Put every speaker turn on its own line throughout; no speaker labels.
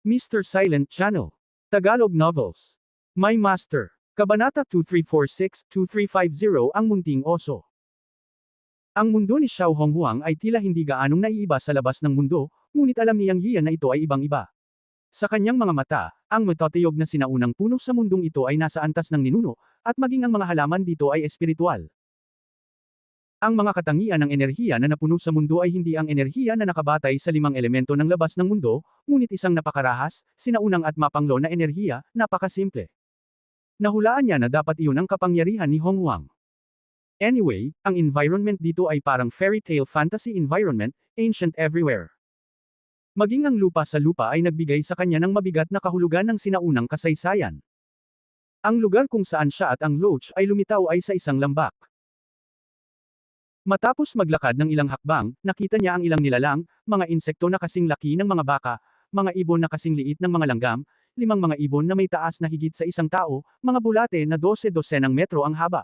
Mr. Silent Channel. Tagalog Novels. My Master. Kabanata 2346-2350 Ang Munting Oso. Ang mundo ni Xiao Honghuang ay tila hindi gaanong naiiba sa labas ng mundo, ngunit alam ni Yang Yiyan na ito ay ibang-iba. Sa kanyang mga mata, ang matatayog na sinaunang puno sa mundong ito ay nasa antas ng ninuno, at maging ang mga halaman dito ay espiritual. Ang mga katangian ng enerhiya na napuno sa mundo ay hindi ang enerhiya na nakabatay sa 5 elemento ng labas ng mundo, ngunit isang napakarahas, sinaunang at mapanglo na enerhiya, napakasimple. Nahulaan niya na dapat iyon ang kapangyarihan ni Honghuang. Anyway, ang environment dito ay parang fairy tale fantasy environment, ancient everywhere. Maging ang lupa sa lupa ay nagbigay sa kanya ng mabigat na kahulugan ng sinaunang kasaysayan. Ang lugar kung saan siya at ang loach ay lumitaw ay sa isang lambak. Matapos maglakad ng ilang hakbang, nakita niya ang ilang nilalang, mga insekto na kasing laki ng mga baka, mga ibon na kasing liit ng mga langgam, 5 mga ibon na may taas na higit sa isang tao, mga bulate na 12-12 metro ang haba.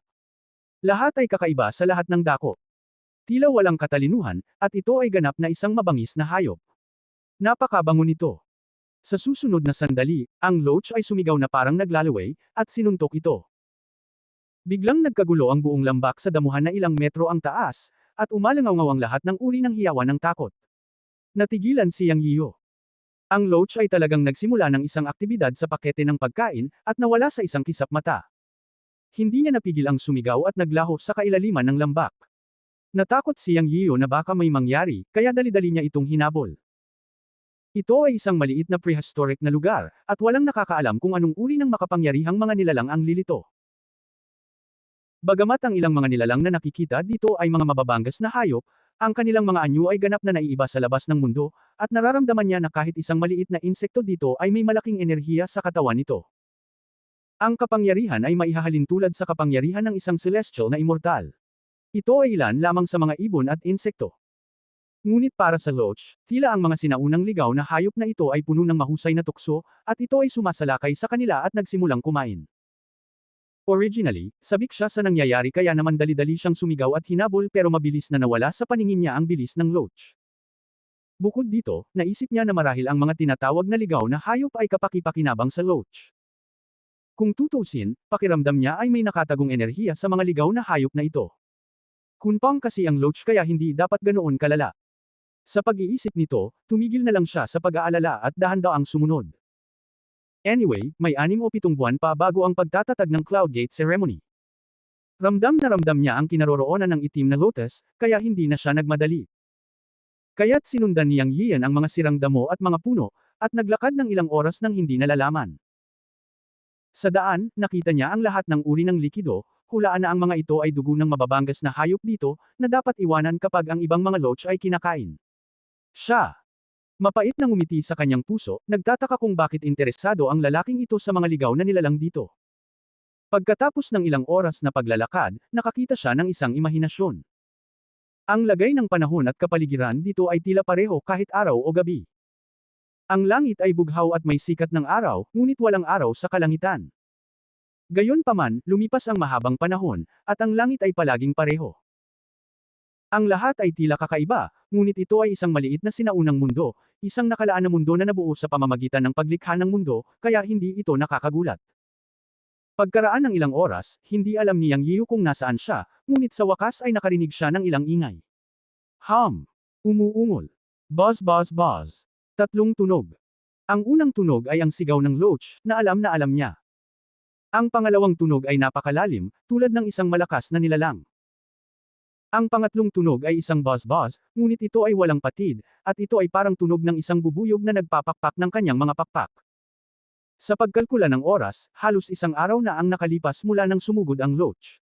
Lahat ay kakaiba sa lahat ng dako. Tila walang katalinuhan, at ito ay ganap na isang mabangis na hayop. Napakabango nito. Sa susunod na sandali, ang loach ay sumigaw na parang naglalaway, at sinuntok ito. Biglang nagkagulo ang buong lambak sa damuhan na ilang metro ang taas, at umalangaw ang lahat ng uri ng hiyawan ng takot. Natigilan si Yang Yiyo. Ang loach ay talagang nagsimula ng isang aktibidad sa pakete ng pagkain, at nawala sa isang kisap mata. Hindi niya napigil ang sumigaw at naglaho sa kailaliman ng lambak. Natakot si Yang Yiyo na baka may mangyari, kaya dali-dali niya itong hinabol. Ito ay isang maliit na prehistoric na lugar, at walang nakakaalam kung anong uri ng makapangyarihang mga nilalang ang lilito. Bagamat ang ilang mga nilalang na nakikita dito ay mga mababangas na hayop, ang kanilang mga anyo ay ganap na naiiba sa labas ng mundo, at nararamdaman niya na kahit isang maliit na insekto dito ay may malaking enerhiya sa katawan nito. Ang kapangyarihan ay maihahalin tulad sa kapangyarihan ng isang celestial na immortal. Ito ay ilan lamang sa mga ibon at insekto. Ngunit para sa loach, tila ang mga sinaunang ligaw na hayop na ito ay puno ng mahusay na tukso, at ito ay sumasalakay sa kanila at nagsimulang kumain. Originally, sabik siya sa nangyayari kaya naman dali-dali siyang sumigaw at hinabol pero mabilis na nawala sa paningin niya ang bilis ng loach. Bukod dito, naisip niya na marahil ang mga tinatawag na ligaw na hayop ay kapaki-pakinabang sa loach. Kung tutusin, pakiramdam niya ay may nakatagong enerhiya sa mga ligaw na hayop na ito. Kunpang kasi ang loach kaya hindi dapat ganoon kalala. Sa pag-iisip nito, tumigil na lang siya sa pag-aalala at dahan-daang sumunod. Anyway, may 6 o 7 buwan pa bago ang pagtatatag ng Cloud Gate Ceremony. Ramdam na ramdam niya ang kinaroroonan ng itim na lotus, kaya hindi na siya nagmadali. Kaya't sinundan ni Yang Yiyan ang mga sirang damo at mga puno, at naglakad ng ilang oras nang hindi nalalaman. Sa daan, nakita niya ang lahat ng uri ng likido, hulaan na ang mga ito ay dugo ng mababangas na hayop dito, na dapat iwanan kapag ang ibang mga loach ay kinakain. Siya. Mapait na ngumiti sa kanyang puso, nagtataka kung bakit interesado ang lalaking ito sa mga ligaw na nilalang dito. Pagkatapos ng ilang oras na paglalakad, nakakita siya ng isang imahinasyon. Ang lagay ng panahon at kapaligiran dito ay tila pareho kahit araw o gabi. Ang langit ay bughaw at may sikat ng araw, ngunit walang araw sa kalangitan. Gayunpaman, lumipas ang mahabang panahon, at ang langit ay palaging pareho. Ang lahat ay tila kakaiba, ngunit ito ay isang maliit na sinaunang mundo, isang nakalaan na mundo na nabuo sa pamamagitan ng paglikha ng mundo, kaya hindi ito nakakagulat. Pagkaraan ng ilang oras, hindi alam ni Yang Yiyu kung nasaan siya, ngunit sa wakas ay nakarinig siya ng ilang ingay. Umuungol. Buzz buzz buzz. 3 tunog. Ang unang tunog ay ang sigaw ng loach, na alam niya. Ang pangalawang tunog ay napakalalim, tulad ng isang malakas na nilalang. Ang pangatlong tunog ay isang buzz-buzz, ngunit ito ay walang patid, at ito ay parang tunog ng isang bubuyog na nagpapakpak ng kanyang mga pakpak. Sa pagkalkula ng oras, halos isang araw na ang nakalipas mula nang sumugod ang loach.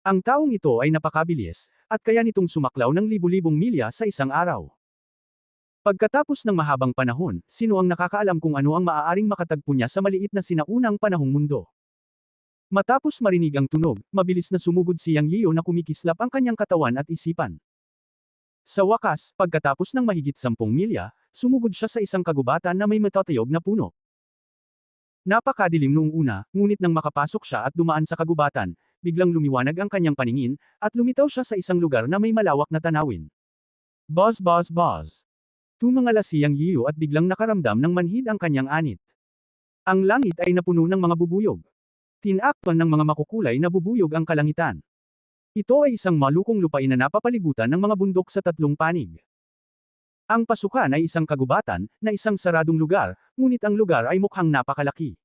Ang taong ito ay napakabilis, at kaya nitong sumaklaw ng libu-libong milya sa isang araw. Pagkatapos ng mahabang panahon, sino ang nakakaalam kung ano ang maaaring makatagpo niya sa maliit na sinaunang panahong mundo? Matapos marinig ang tunog, mabilis na sumugod si Yang Yiyo na kumikislap ang kanyang katawan at isipan. Sa wakas, pagkatapos ng mahigit 10 milya, sumugod siya sa isang kagubatan na may matatayog na puno. Napakadilim noong una, ngunit nang makapasok siya at dumaan sa kagubatan, biglang lumiwanag ang kanyang paningin, at lumitaw siya sa isang lugar na may malawak na tanawin. Buzz buzz buzz. Tumangala siyang Yiyo at biglang nakaramdam ng manhid ang kanyang anit. Ang langit ay napuno ng mga bubuyog. Tinakpan ng mga makukulay na bubuyog ang kalangitan. Ito ay isang malukong lupain na napapalibutan ng mga bundok sa tatlong panig. Ang pasukan ay isang kagubatan, na isang saradong lugar, ngunit ang lugar ay mukhang napakalaki.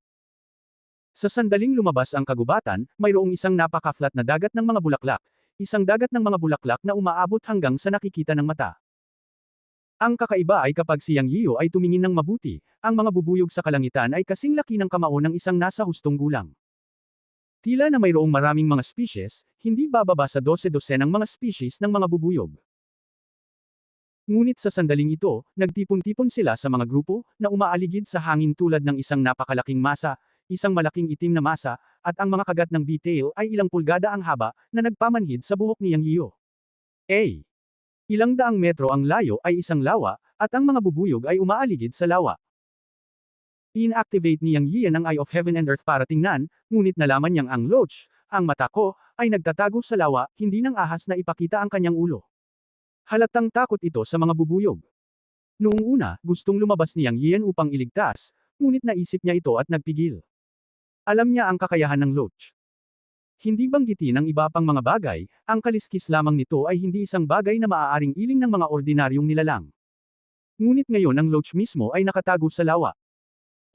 Sa sandaling lumabas ang kagubatan, mayroong isang napaka-flat na dagat ng mga bulaklak, isang dagat ng mga bulaklak na umaabot hanggang sa nakikita ng mata. Ang kakaiba ay kapag siyang Yiyo ay tumingin ng mabuti, ang mga bubuyog sa kalangitan ay kasing laki ng kamao ng isang nasa hustong gulang. Tila na mayroong maraming mga species, hindi bababa sa 12-dosenang mga species ng mga bubuyog. Ngunit sa sandaling ito, nagtipon-tipon sila sa mga grupo, na umaaligid sa hangin tulad ng isang napakalaking masa, isang malaking itim na masa, at ang mga kagat ng bitail ay ilang pulgada ang haba, na nagpamanhid sa buhok niyang Yiyo. Ilang daang metro ang layo ay isang lawa, at ang mga bubuyog ay umaaligid sa lawa. Inactivate niyang Yiyan ang Eye of Heaven and Earth para tingnan, ngunit nalaman niyang ang loach, ang mata ko, ay nagtatago sa lawa, hindi ng ahas na ipakita ang kanyang ulo. Halatang takot ito sa mga bubuyog. Noong una, gustong lumabas niyang Yiyan upang iligtas, ngunit naisip niya ito at nagpigil. Alam niya ang kakayahan ng loach. Hindi banggitin ang iba pang mga bagay, ang kaliskis lamang nito ay hindi isang bagay na maaaring iling ng mga ordinaryong nilalang. Ngunit ngayon ang loach mismo ay nakatago sa lawa.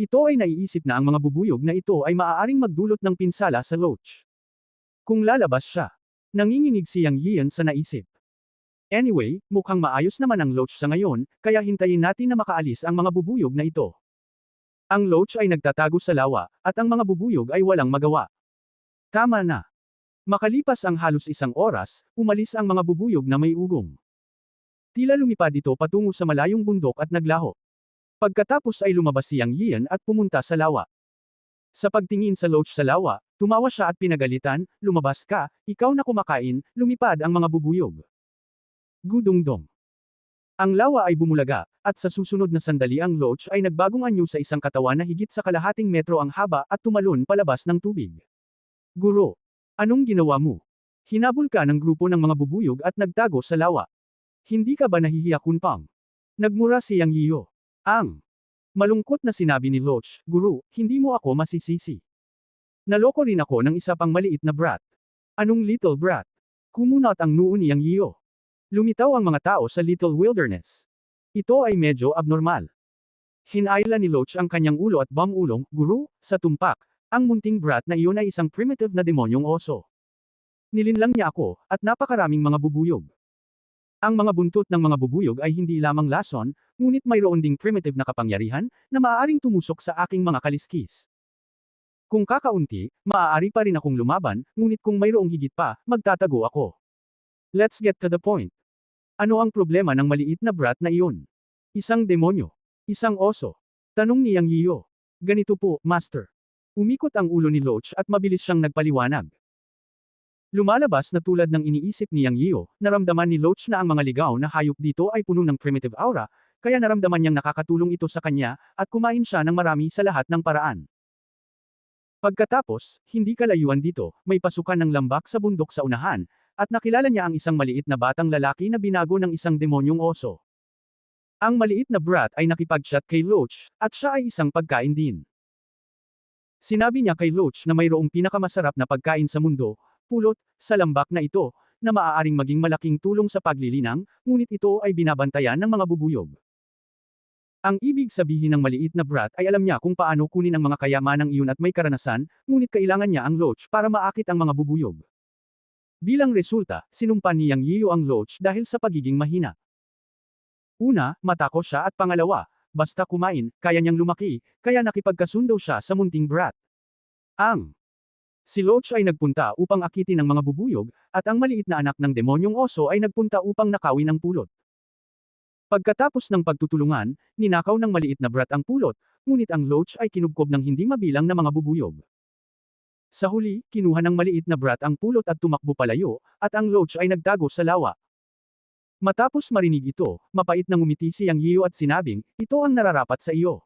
Ito ay naiisip na ang mga bubuyog na ito ay maaaring magdulot ng pinsala sa loach. Kung lalabas siya, nanginginig siyang Yiyan sa naisip. Anyway, mukhang maayos naman ang loach sa ngayon, kaya hintayin natin na makaalis ang mga bubuyog na ito. Ang loach ay nagtatago sa lawa, at ang mga bubuyog ay walang magawa. Tama na. Makalipas ang halos isang oras, umalis ang mga bubuyog na may ugong. Tila lumipad ito patungo sa malayong bundok at naglaho. Pagkatapos ay lumabas siyang Yiyan at pumunta sa lawa. Sa pagtingin sa loach sa lawa, tumawa siya at pinagalitan, lumabas ka, ikaw na kumakain, lumipad ang mga bubuyog. Gudungdong. Ang lawa ay bumulaga, at sa susunod na sandali ang loach ay nagbagong anyo sa isang katawan na higit sa kalahating metro ang haba at tumalon palabas ng tubig. Guro, anong ginawa mo? Hinabol ka ng grupo ng mga bubuyog at nagtago sa lawa. Hindi ka ba nahihiya, Kunpang? Nagmura siyang Yiyo. Malungkot na sinabi ni Loach, Guro, hindi mo ako masisisi. Naloko rin ako ng isa pang maliit na brat. Anong little brat? Kumunat ang noo niyang Yiyo. Lumitaw ang mga tao sa Little Wilderness. Ito ay medyo abnormal. Hinayla ni Loach ang kanyang ulo at bumulong, Guro, sa tumpak, ang munting brat na iyon ay isang primitive na demonyong oso. Nilinlang niya ako, at napakaraming mga bubuyog. Ang mga buntot ng mga bubuyog ay hindi lamang lason, ngunit mayroon ding primitive na kapangyarihan, na maaaring tumusok sa aking mga kaliskis. Kung kakaunti, maaari pa rin akong lumaban, ngunit kung mayroong higit pa, magtatago ako. Let's get to the point. Ano ang problema ng maliit na brat na iyon? Isang demonyo. Isang oso. Tanong niyang Yiyo. Ganito po, Master. Umikot ang ulo ni Loach at mabilis siyang nagpaliwanag. Lumalabas na tulad ng iniisip niyang Yiyo, naramdaman ni Loach na ang mga ligaw na hayop dito ay puno ng primitive aura, kaya naramdaman niyang nakakatulong ito sa kanya, at kumain siya ng marami sa lahat ng paraan. Pagkatapos, hindi kalayuan dito, may pasukan ng lambak sa bundok sa unahan, at nakilala niya ang isang maliit na batang lalaki na binago ng isang demonyong oso. Ang maliit na brat ay nakipag-chat kay Loach, at siya ay isang pagkain din. Sinabi niya kay Loach na mayroong pinakamasarap na pagkain sa mundo, pulot, sa lambak na ito, na maaaring maging malaking tulong sa paglilinang, ngunit ito ay binabantayan ng mga bubuyog. Ang ibig sabihin ng maliit na brat ay alam niya kung paano kunin ang mga kayamanang iyon at may karanasan, ngunit kailangan niya ang Loach para maakit ang mga bubuyog. Bilang resulta, sinumpan niyang Yiyo ang Loach dahil sa pagiging mahina. Una, matako siya at pangalawa, basta kumain, kaya niyang lumaki, kaya nakipagkasundo siya sa munting brat. Si Loach ay nagpunta upang akitin ang mga bubuyog, at ang maliit na anak ng demonyong oso ay nagpunta upang nakawin ang pulot. Pagkatapos ng pagtutulungan, ninakaw ng maliit na brat ang pulot, ngunit ang Loach ay kinubkob ng hindi mabilang na mga bubuyog. Sa huli, kinuha ng maliit na brat ang pulot at tumakbo palayo, at ang Loach ay nagtago sa lawa. Matapos marinig ito, mapait na ngumiti siyang Yiyo at sinabing, ito ang nararapat sa iyo.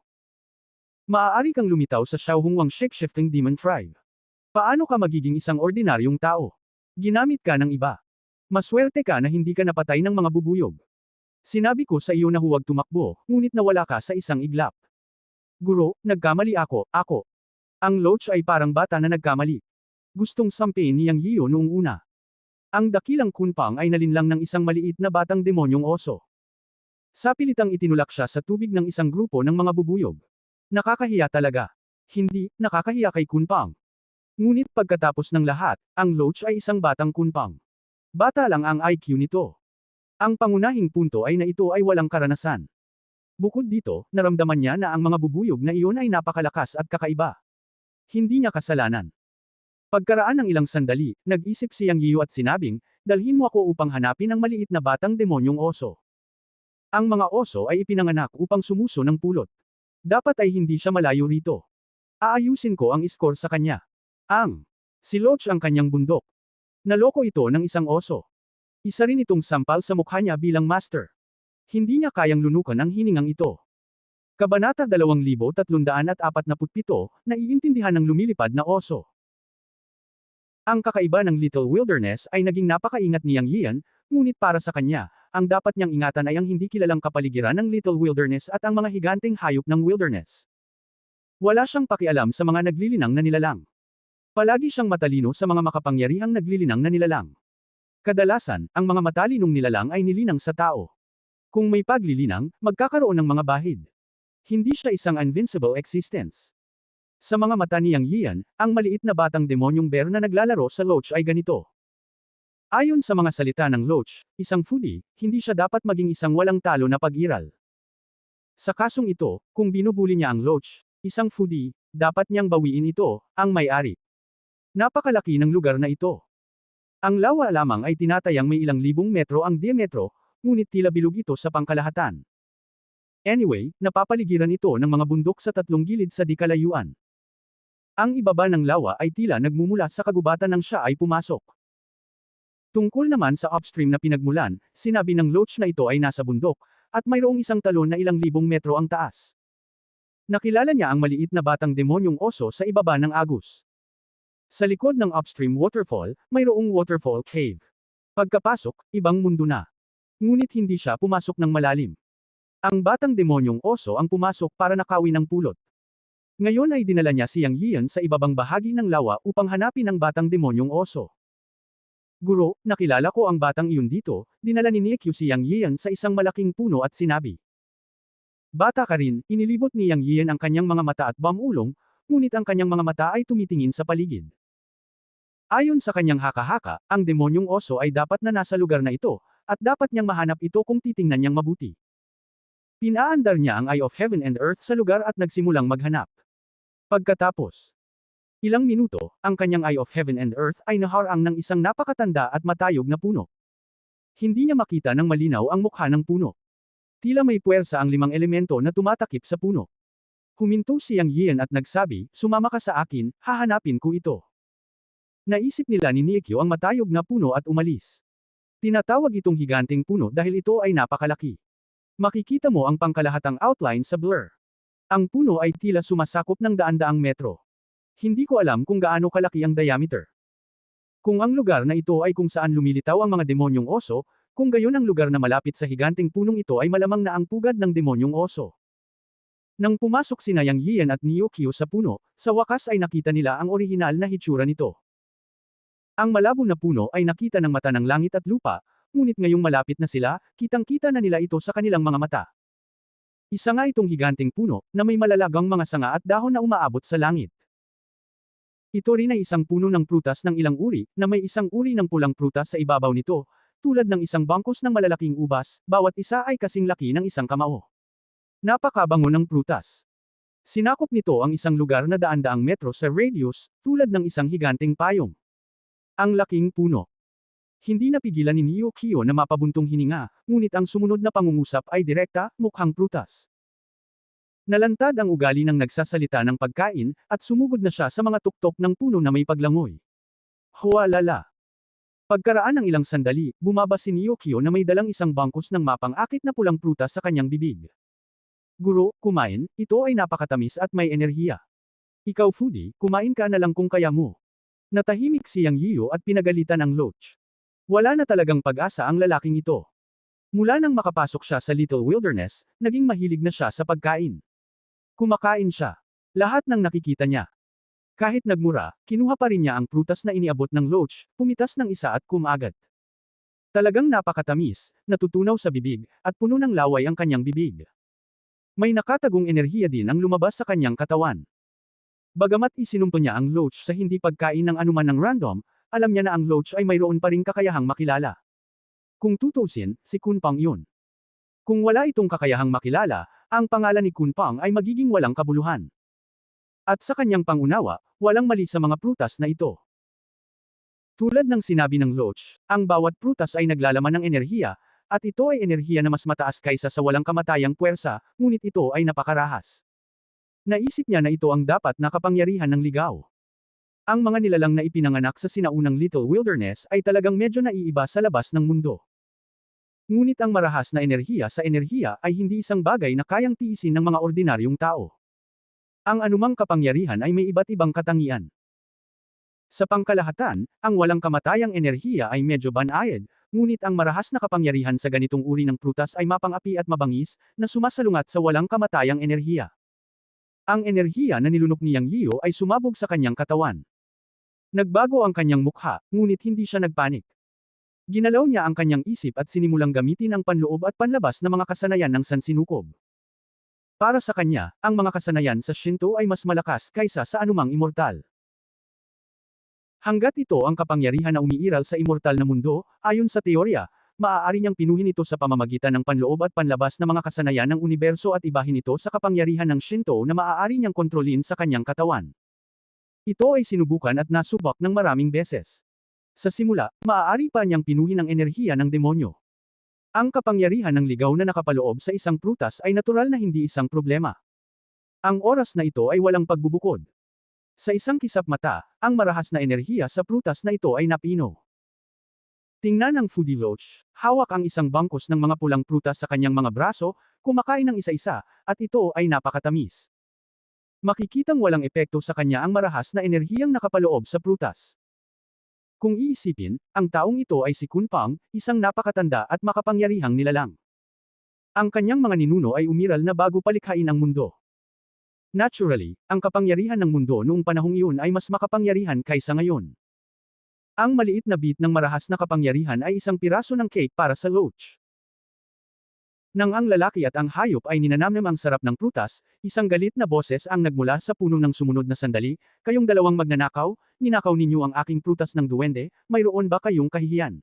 Maaari kang lumitaw sa Xiaohongwang Shapeshifting Demon Tribe. Paano ka magiging isang ordinaryong tao? Ginamit ka ng iba. Maswerte ka na hindi ka napatay ng mga bubuyog. Sinabi ko sa iyo na huwag tumakbo, ngunit nawala ka sa isang iglap. Guro, nagkamali ako. Ang Loach ay parang bata na nagkamali. Gustong sampiin ni Yang Yiyo noong una. Ang dakilang Kunpang ay nalinlang ng isang maliit na batang demonyong oso. Sa pilitang itinulak siya sa tubig ng isang grupo ng mga bubuyog. Nakakahiya talaga. Hindi, nakakahiya kay Kunpang. Ngunit pagkatapos ng lahat, ang Loach ay isang batang Kunpang. Bata lang ang IQ nito. Ang pangunahing punto ay na ito ay walang karanasan. Bukod dito, naramdaman niya na ang mga bubuyog na iyon ay napakalakas at kakaiba. Hindi niya kasalanan. Pagkaraan ng ilang sandali, nag-isip si Yang Yiyo at sinabing, dalhin mo ako upang hanapin ang maliit na batang demonyong oso. Ang mga oso ay ipinanganak upang sumuso ng pulot. Dapat ay hindi siya malayo rito. Aayusin ko ang score sa kanya. Si Loach ang kanyang bundok. Naloko ito ng isang oso. Isa rin itong sampal sa mukha niya bilang master. Hindi niya kayang lunukan ang hiningang ito. Kabanata 2347, naiintindihan ng lumilipad na oso. Ang kakaiba ng Little Wilderness ay naging napakaingat ni Yang Yian, ngunit para sa kanya, ang dapat niyang ingatan ay ang hindi kilalang kapaligiran ng Little Wilderness at ang mga higanteng hayop ng wilderness. Wala siyang pakialam sa mga naglilinang na nilalang. Palagi siyang matalino sa mga makapangyarihang naglilinang na nilalang. Kadalasan, ang mga matalinong nilalang ay nilinang sa tao. Kung may paglilinang, magkakaroon ng mga bahid. Hindi siya isang invincible existence. Sa mga mata ni Yang Yian, ang maliit na batang demonyong bear na naglalaro sa Loach ay ganito. Ayon sa mga salita ng Loach, isang foodie, hindi siya dapat maging isang walang talo na pag-iral. Sa kasong ito, kung binubuli niya ang Loach, isang foodie, dapat niyang bawiin ito, ang may-ari. Napakalaki ng lugar na ito. Ang lawa lamang ay tinatayang may ilang libong metro ang diametro, ngunit tila bilog ito sa pangkalahatan. Anyway, napapaligiran ito ng mga bundok sa tatlong gilid sa di kalayuan. Ang ibaba ng lawa ay tila nagmumula sa kagubatan ng siya ay pumasok. Tungkol naman sa upstream na pinagmulan, sinabi ng Loach na ito ay nasa bundok, at mayroong isang talon na ilang libong metro ang taas. Nakilala niya ang maliit na batang demonyong oso sa ibaba ng Agus. Sa likod ng upstream waterfall, mayroong waterfall cave. Pagkapasok, ibang mundo na. Ngunit hindi siya pumasok ng malalim. Ang batang demonyong oso ang pumasok para nakawin ng pulot. Ngayon ay dinala niya si Yang Yian sa ibabang bahagi ng lawa upang hanapin ang batang demonyong oso. Guro, nakilala ko ang batang iyon dito, dinala ni Niekyu si Yang Yian sa isang malaking puno at sinabi. Bata ka rin, inilibot ni Yang Yian ang kanyang mga mata at bamulong, ngunit ang kanyang mga mata ay tumitingin sa paligid. Ayon sa kanyang haka-haka, ang demonyong oso ay dapat na nasa lugar na ito, at dapat niyang mahanap ito kung titingnan niyang mabuti. Pinaandar niya ang Eye of Heaven and Earth sa lugar at nagsimulang maghanap. Pagkatapos ilang minuto, ang kanyang Eye of Heaven and Earth ay naharang ng isang napakatanda at matayog na puno. Hindi niya makita ng malinaw ang mukha ng puno. Tila may puwersa ang 5 elemento na tumatakip sa puno. Huminto si Yang Yian at nagsabi, sumama ka sa akin, hahanapin ko ito. Naisip nila ni Niekyo ang matayog na puno at umalis. Tinatawag itong higanteng puno dahil ito ay napakalaki. Makikita mo ang pangkalahatang outline sa blur. Ang puno ay tila sumasakop ng daan-daang metro. Hindi ko alam kung gaano kalaki ang diameter. Kung ang lugar na ito ay kung saan lumilitaw ang mga demonyong oso, kung gayon ang lugar na malapit sa higanteng punong ito ay malamang na ang pugad ng demonyong oso. Nang pumasok sina Yang Yian at Niekyo sa puno, sa wakas ay nakita nila ang orihinal na hitsura nito. Ang malabo na puno ay nakita ng mata ng langit at lupa, ngunit ngayong malapit na sila, kitang-kita na nila ito sa kanilang mga mata. Isa nga itong higanteng puno, na may malalagang mga sanga at dahon na umaabot sa langit. Ito rin ay isang puno ng prutas ng ilang uri, na may isang uri ng pulang prutas sa ibabaw nito, tulad ng isang bangkos ng malalaking ubas, bawat isa ay kasing laki ng isang kamao. Napakabango ng prutas. Sinakop nito ang isang lugar na daan-daang metro sa radius, tulad ng isang higanteng payong. Ang laking puno. Hindi napigilan ni Niekyo na mapabuntong hininga, ngunit ang sumunod na pangungusap ay direkta, mukhang prutas. Nalantad ang ugali ng nagsasalita ng pagkain, at sumugod na siya sa mga tuktok ng puno na may paglangoy. Huwalala. Pagkaraan ng ilang sandali, bumaba si Niekyo na may dalang isang bangkos ng mapang-akit na pulang prutas sa kanyang bibig. Guro, kumain, ito ay napakatamis at may enerhiya. Ikaw foodie, kumain ka na lang kung kaya mo. Natahimik si Yang Yiyo at pinagalitan ang Loach. Wala na talagang pag-asa ang lalaking ito. Mula nang makapasok siya sa Little Wilderness, naging mahilig na siya sa pagkain. Kumakain siya. Lahat ng nakikita niya. Kahit nagmura, kinuha pa rin niya ang prutas na iniabot ng Loach, pumitas ng isa at kumagat. Talagang napakatamis, natutunaw sa bibig, at puno ng laway ang kanyang bibig. May nakatagong enerhiya din ang lumabas sa kanyang katawan. Bagamat isinumpo niya ang Loach sa hindi pagkain ng anuman ng random, alam niya na ang Loach ay mayroon pa ring kakayahang makilala. Kung tutusin, si Kunpang yun. Kung wala itong kakayahang makilala, ang pangalan ni Kunpang ay magiging walang kabuluhan. At sa kanyang pangunawa, walang mali sa mga prutas na ito. Tulad ng sinabi ng Loach, ang bawat prutas ay naglalaman ng enerhiya, at ito ay enerhiya na mas mataas kaysa sa walang kamatayang puwersa, ngunit ito ay napakarahas. Naisip niya na ito ang dapat na kapangyarihan ng ligaw. Ang mga nilalang na ipinanganak sa sinaunang Little Wilderness ay talagang medyo naiiba sa labas ng mundo. Ngunit ang marahas na enerhiya sa enerhiya ay hindi isang bagay na kayang tiisin ng mga ordinaryong tao. Ang anumang kapangyarihan ay may iba't ibang katangian. Sa pangkalahatan, ang walang kamatayang enerhiya ay medyo banayad, ngunit ang marahas na kapangyarihan sa ganitong uri ng prutas ay mapang-api at mabangis, na sumasalungat sa walang kamatayang enerhiya. Ang enerhiya na nilunok ni Yang Yiyo ay sumabog sa kanyang katawan. Nagbago ang kanyang mukha, ngunit hindi siya nagpanik. Ginalaw niya ang kanyang isip at sinimulang gamitin ang panloob at panlabas na mga kasanayan ng sansinukob. Para sa kanya, ang mga kasanayan sa Shinto ay mas malakas kaysa sa anumang immortal. Hanggat ito ang kapangyarihan na umiiral sa immortal na mundo, ayon sa teorya, maaari niyang pinuhin ito sa pamamagitan ng panloob at panlabas na mga kasanayan ng universo at ibahin ito sa kapangyarihan ng Shinto na maaari niyang kontrolin sa kanyang katawan. Ito ay sinubukan at nasubok ng maraming beses. Sa simula, maaari pa niyang pinuhin ang enerhiya ng demonyo. Ang kapangyarihan ng ligaw na nakapaloob sa isang prutas ay natural na hindi isang problema. Ang oras na ito ay walang pagbubukod. Sa isang kisap mata, ang marahas na enerhiya sa prutas na ito ay napino. Tingnan ang Foodie Loach, hawak ang isang bangkos ng mga pulang prutas sa kanyang mga braso, kumakain ng isa-isa, at ito ay napakatamis. Makikitang walang epekto sa kanya ang marahas na enerhiyang nakapaloob sa prutas. Kung iisipin, ang taong ito ay si Kunpang, isang napakatanda at makapangyarihang nilalang. Ang kanyang mga ninuno ay umiral na bago palikhain ang mundo. Naturally, ang kapangyarihan ng mundo noong panahong iyon ay mas makapangyarihan kaysa ngayon. Ang maliit na bit ng marahas na kapangyarihan ay isang piraso ng cake para sa Loach. Nang ang lalaki at ang hayop ay ninanamnam ang sarap ng prutas, isang galit na boses ang nagmula sa puno ng sumunod na sandali, "Kayong dalawang magnanakaw, ninakaw ninyo ang aking prutas ng duwende, mayroon ba kayong kahihiyan?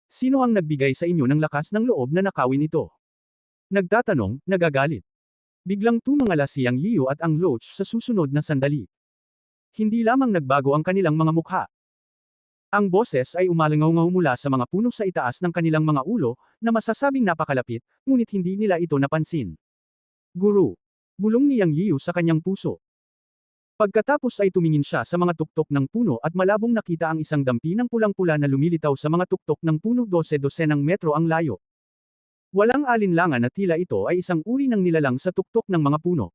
Sino ang nagbigay sa inyo ng lakas ng loob na nakawin ito?" Nagtatanong, nagagalit. Biglang tumangala si Yang Yiyo at ang Loach sa susunod na sandali. Hindi lamang nagbago ang kanilang mga mukha. Ang boses ay umalangaw-ngaw mula sa mga puno sa itaas ng kanilang mga ulo, na masasabing napakalapit, ngunit hindi nila ito napansin. "Guru." Bulong ni Yang Yiyo sa kanyang puso. Pagkatapos ay tumingin siya sa mga tuktok ng puno at malabong nakita ang isang dampi ng pulang-pula na lumilitaw sa mga tuktok ng puno 12-12 metro ang layo. Walang alinlangan na tila ito ay isang uri ng nilalang sa tuktok ng mga puno.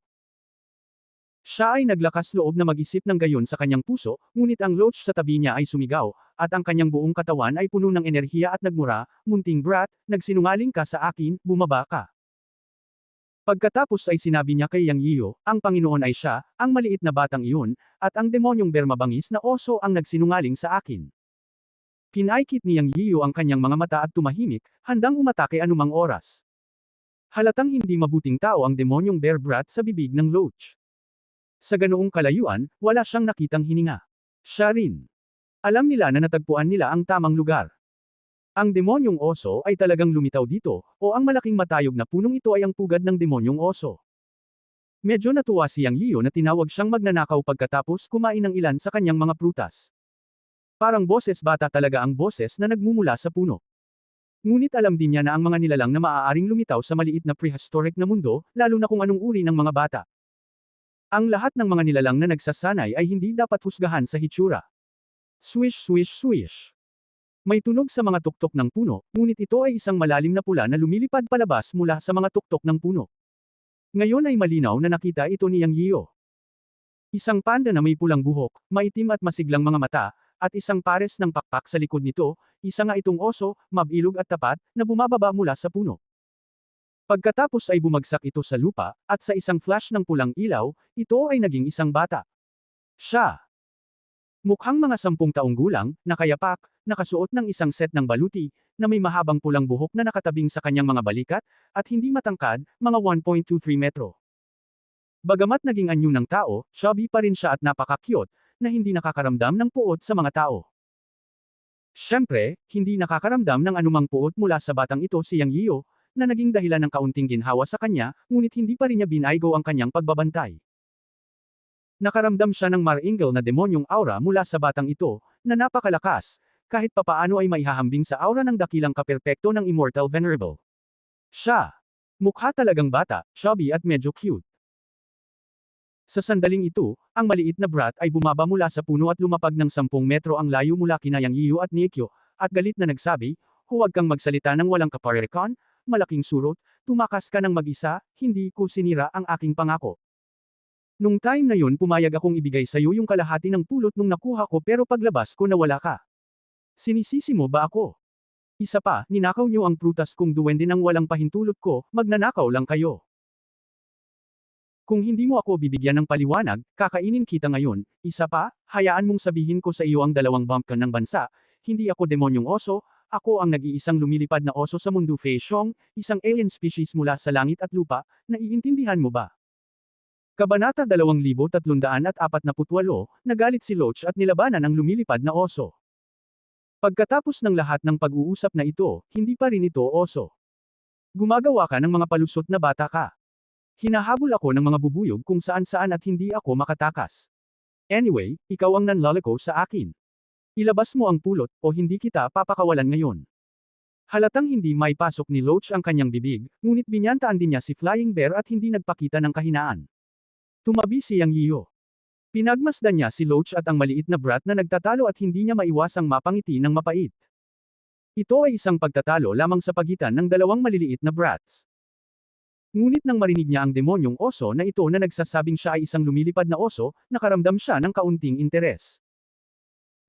Siya ay naglakas loob na mag-isip ng gayon sa kanyang puso, ngunit ang Loach sa tabi niya ay sumigaw, at ang kanyang buong katawan ay puno ng enerhiya at nagmura, "Munting brat, nagsinungaling ka sa akin, bumaba ka." Pagkatapos ay sinabi niya kay Yang Yiyo, "Ang Panginoon ay siya, ang maliit na batang iyon, at ang demonyong bermabangis na oso ang nagsinungaling sa akin." Pinaikit ni Yang Yiyo ang kanyang mga mata at tumahimik, handang umatake anumang oras. Halatang hindi mabuting tao ang demonyong bear brat sa bibig ng Loach. Sa ganoong kalayuan, wala siyang nakitang hininga. Siya rin. Alam nila na natagpuan nila ang tamang lugar. Ang demonyong oso ay talagang lumitaw dito, o ang malaking matayog na punong ito ay ang pugad ng demonyong oso. Medyo natuwa si Yang Yiyo na tinawag siyang magnanakaw pagkatapos kumain ng ilan sa kanyang mga prutas. Parang boses bata talaga ang boses na nagmumula sa puno. Ngunit alam din niya na ang mga nilalang na maaaring lumitaw sa maliit na prehistoric na mundo, lalo na kung anong uri ng mga bata. Ang lahat ng mga nilalang na nagsasanay ay hindi dapat husgahan sa hitsura. Swish swish swish. May tunog sa mga tuktok ng puno, ngunit ito ay isang malalim na pula na lumilipad palabas mula sa mga tuktok ng puno. Ngayon ay malinaw na nakita ito ni Yang Yiyo. Isang panda na may pulang buhok, maitim at masiglang mga mata, at isang pares ng pakpak sa likod nito, isa nga itong oso, mabilog at tapat, na bumababa mula sa puno. Pagkatapos ay bumagsak ito sa lupa, at sa isang flash ng pulang ilaw, ito ay naging isang bata. Siya. Mukhang mga 10 taong gulang, nakayapak, nakasuot ng isang set ng baluti, na may mahabang pulang buhok na nakatabing sa kanyang mga balikat, at hindi matangkad, mga 1.23 metro. Bagamat naging anyo ng tao, chubby pa rin siya at napaka-cute, na hindi nakakaramdam ng puot sa mga tao. Siyempre, hindi nakakaramdam ng anumang puot mula sa batang ito si Yang Yiyo, na naging dahilan ng kaunting ginhawa sa kanya, ngunit hindi pa rin niya binaygo ang kanyang pagbabantay. Nakaramdam siya ng maringal na demonyong aura mula sa batang ito, na napakalakas, kahit papaano ay maihahambing sa aura ng dakilang kaperpekto ng Immortal Venerable. Siya. Mukha talagang bata, chubby at medyo cute. Sa sandaling ito, ang maliit na brat ay bumaba mula sa puno at lumapag ng 10 metro ang layo mula kina Yang Yiyo at Niekyo, at galit na nagsabi, "Huwag kang magsalita ng walang kaparekan, malaking surot, tumakas ka ng mag-isa, hindi ko sinira ang aking pangako." Nung time na yun pumayag akong ibigay sa'yo yung kalahati ng pulot nung nakuha ko pero paglabas ko nawala ka. Sinisisi mo ba ako? Isa pa, ninakaw niyo ang prutas kung duwende nang walang pahintulot ko, magnanakaw lang kayo. Kung hindi mo ako bibigyan ng paliwanag, kakainin kita ngayon. Isa pa, hayaan mong sabihin ko sa iyo ang dalawang bumpkin ng bansa, hindi ako demonyong oso, ako ang nag-iisang lumilipad na oso sa mundo Fei Xiong, isang alien species mula sa langit at lupa, naiintindihan mo ba? Kabanata 2348, nagalit si Loach at nilabanan ang lumilipad na oso. Pagkatapos ng lahat ng pag-uusap na ito, hindi pa rin ito oso. Gumagawa ka ng mga palusot na bata ka. Hinahabol ako ng mga bubuyog kung saan-saan at hindi ako makatakas. Anyway, ikaw ang nanloloko sa akin. Ilabas mo ang pulot, o hindi kita papakawalan ngayon. Halatang hindi maipasok ni Loach ang kanyang bibig, ngunit binyantaan din niya si Flying Bear at hindi nagpakita ng kahinaan. Tumabi si Yang Yiyo. Pinagmasdan niya si Loach at ang maliit na brat na nagtatalo at hindi niya maiwasang mapangiti ng mapait. Ito ay isang pagtatalo lamang sa pagitan ng dalawang maliliit na brats. Ngunit nang marinig niya ang demonyong oso na ito na nagsasabing siya ay isang lumilipad na oso, nakaramdam siya ng kaunting interes.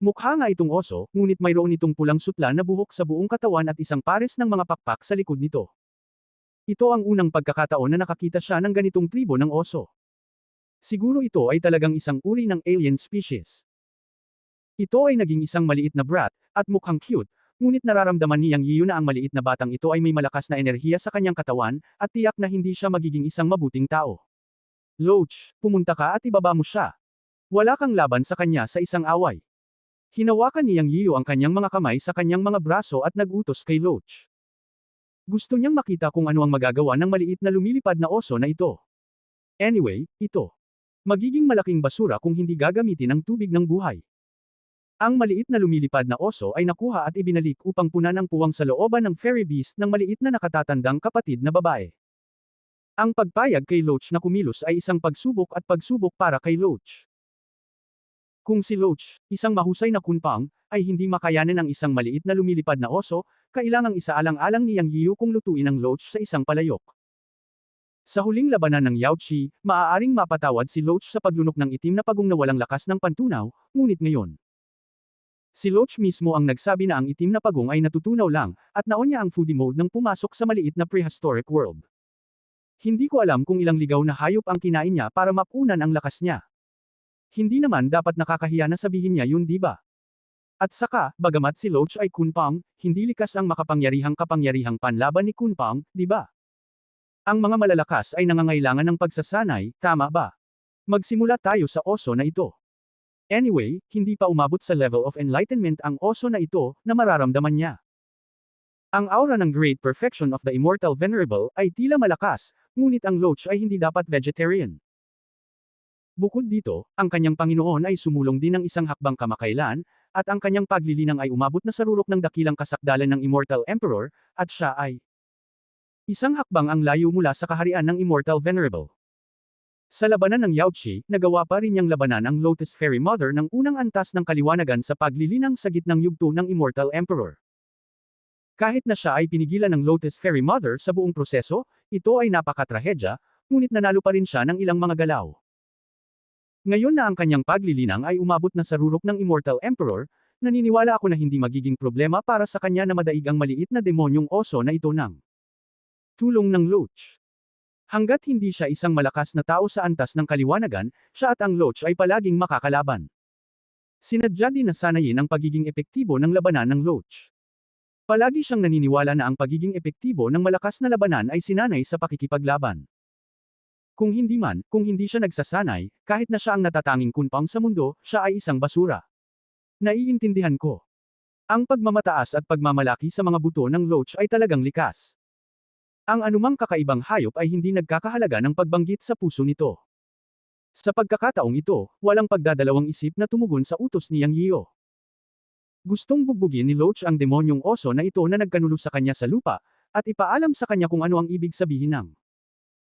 Mukha nga itong oso, ngunit mayroon itong pulang sutla na buhok sa buong katawan at isang pares ng mga pakpak sa likod nito. Ito ang unang pagkakataon na nakakita siya ng ganitong tribo ng oso. Siguro ito ay talagang isang uri ng alien species. Ito ay naging isang maliit na brat, at mukhang cute, ngunit nararamdaman ni Yang Yiyo na ang maliit na batang ito ay may malakas na enerhiya sa kanyang katawan, at tiyak na hindi siya magiging isang mabuting tao. Loach, pumunta ka at ibaba mo siya. Wala kang laban sa kanya sa isang away. Hinawakan ni Yang Yiyo ang kanyang mga kamay sa kanyang mga braso at nag-utos kay Loach. Gusto niyang makita kung ano ang magagawa ng maliit na lumilipad na oso na ito. Anyway, ito. Magiging malaking basura kung hindi gagamitin ang tubig ng buhay. Ang maliit na lumilipad na oso ay nakuha at ibinalik upang punan ang puwang sa looban ng fairy beast ng maliit na nakatatandang kapatid na babae. Ang pagpayag kay Loach na kumilos ay isang pagsubok at pagsubok para kay Loach. Kung si Loach, isang mahusay na kunpang, ay hindi makayanan ng isang maliit na lumilipad na oso, kailangang isaalang-alang ni Yang Yiyo kung lutuin ang Loach sa isang palayok. Sa huling labanan ng Yaochi, maaaring mapatawad si Loach sa paglunok ng itim na pagong na walang lakas ng pantunaw, ngunit ngayon. Si Loach mismo ang nagsabi na ang itim na pagong ay natutunaw lang, at naon niya ang foodie mode nang pumasok sa maliit na prehistoric world. Hindi ko alam kung ilang ligaw na hayop ang kinain niya para mapunan ang lakas niya. Hindi naman dapat nakakahiya na sabihin niya yun, diba? At saka, bagamat si Loach ay kunpang, hindi likas ang kapangyarihang panlaban ni kunpang, diba? Ang mga malalakas ay nangangailangan ng pagsasanay, tama ba? Magsimula tayo sa oso na ito. Anyway, hindi pa umabot sa level of enlightenment ang oso na ito, na mararamdaman niya. Ang aura ng Great Perfection of the Immortal Venerable ay tila malakas, ngunit ang Loach ay hindi dapat vegetarian. Bukod dito, ang kanyang Panginoon ay sumulong din ng isang hakbang kamakailan, at ang kanyang paglilinang ay umabot na sa rurok ng dakilang kasakdalan ng Immortal Emperor, at siya ay isang hakbang ang layo mula sa kaharian ng Immortal Venerable. Sa labanan ng Yaochi, nagawa pa rin niyang labanan ang Lotus Fairy Mother ng unang antas ng kaliwanagan sa paglilinang sa gitnang yugto ng Immortal Emperor. Kahit na siya ay pinigilan ng Lotus Fairy Mother sa buong proseso, ito ay napakatrahedya, ngunit nanalo pa rin siya ng ilang mga galaw. Ngayon na ang kanyang paglilinang ay umabot na sa rurok ng Immortal Emperor, Naniniwala ako na hindi magiging problema para sa kanya na madaig ang maliit na demonyong oso na ito ng tulong ng Loach. Hanggat hindi siya isang malakas na tao sa antas ng kaliwanagan, siya at ang Loach ay palaging makakalaban. Sinadya din na sanayin ang pagiging epektibo ng labanan ng Loach. Palagi siyang naniniwala na ang pagiging epektibo ng malakas na labanan ay sinanay sa pakikipaglaban. Kung hindi siya nagsasanay, kahit na siya ang natatanging kunpang sa mundo, siya ay isang basura. Naiintindihan ko. Ang pagmamataas at pagmamalaki sa mga buto ng Loach ay talagang likas. Ang anumang kakaibang hayop ay hindi nagkakahalaga ng pagbanggit sa puso nito. Sa pagkakataong ito, walang pagdadalawang isip na tumugon sa utos ni Yang Yio. Gustong bugbugin ni Loach ang demonyong oso na ito na nagkanulo sa kanya sa lupa, at ipaalam sa kanya kung ano ang ibig sabihin ng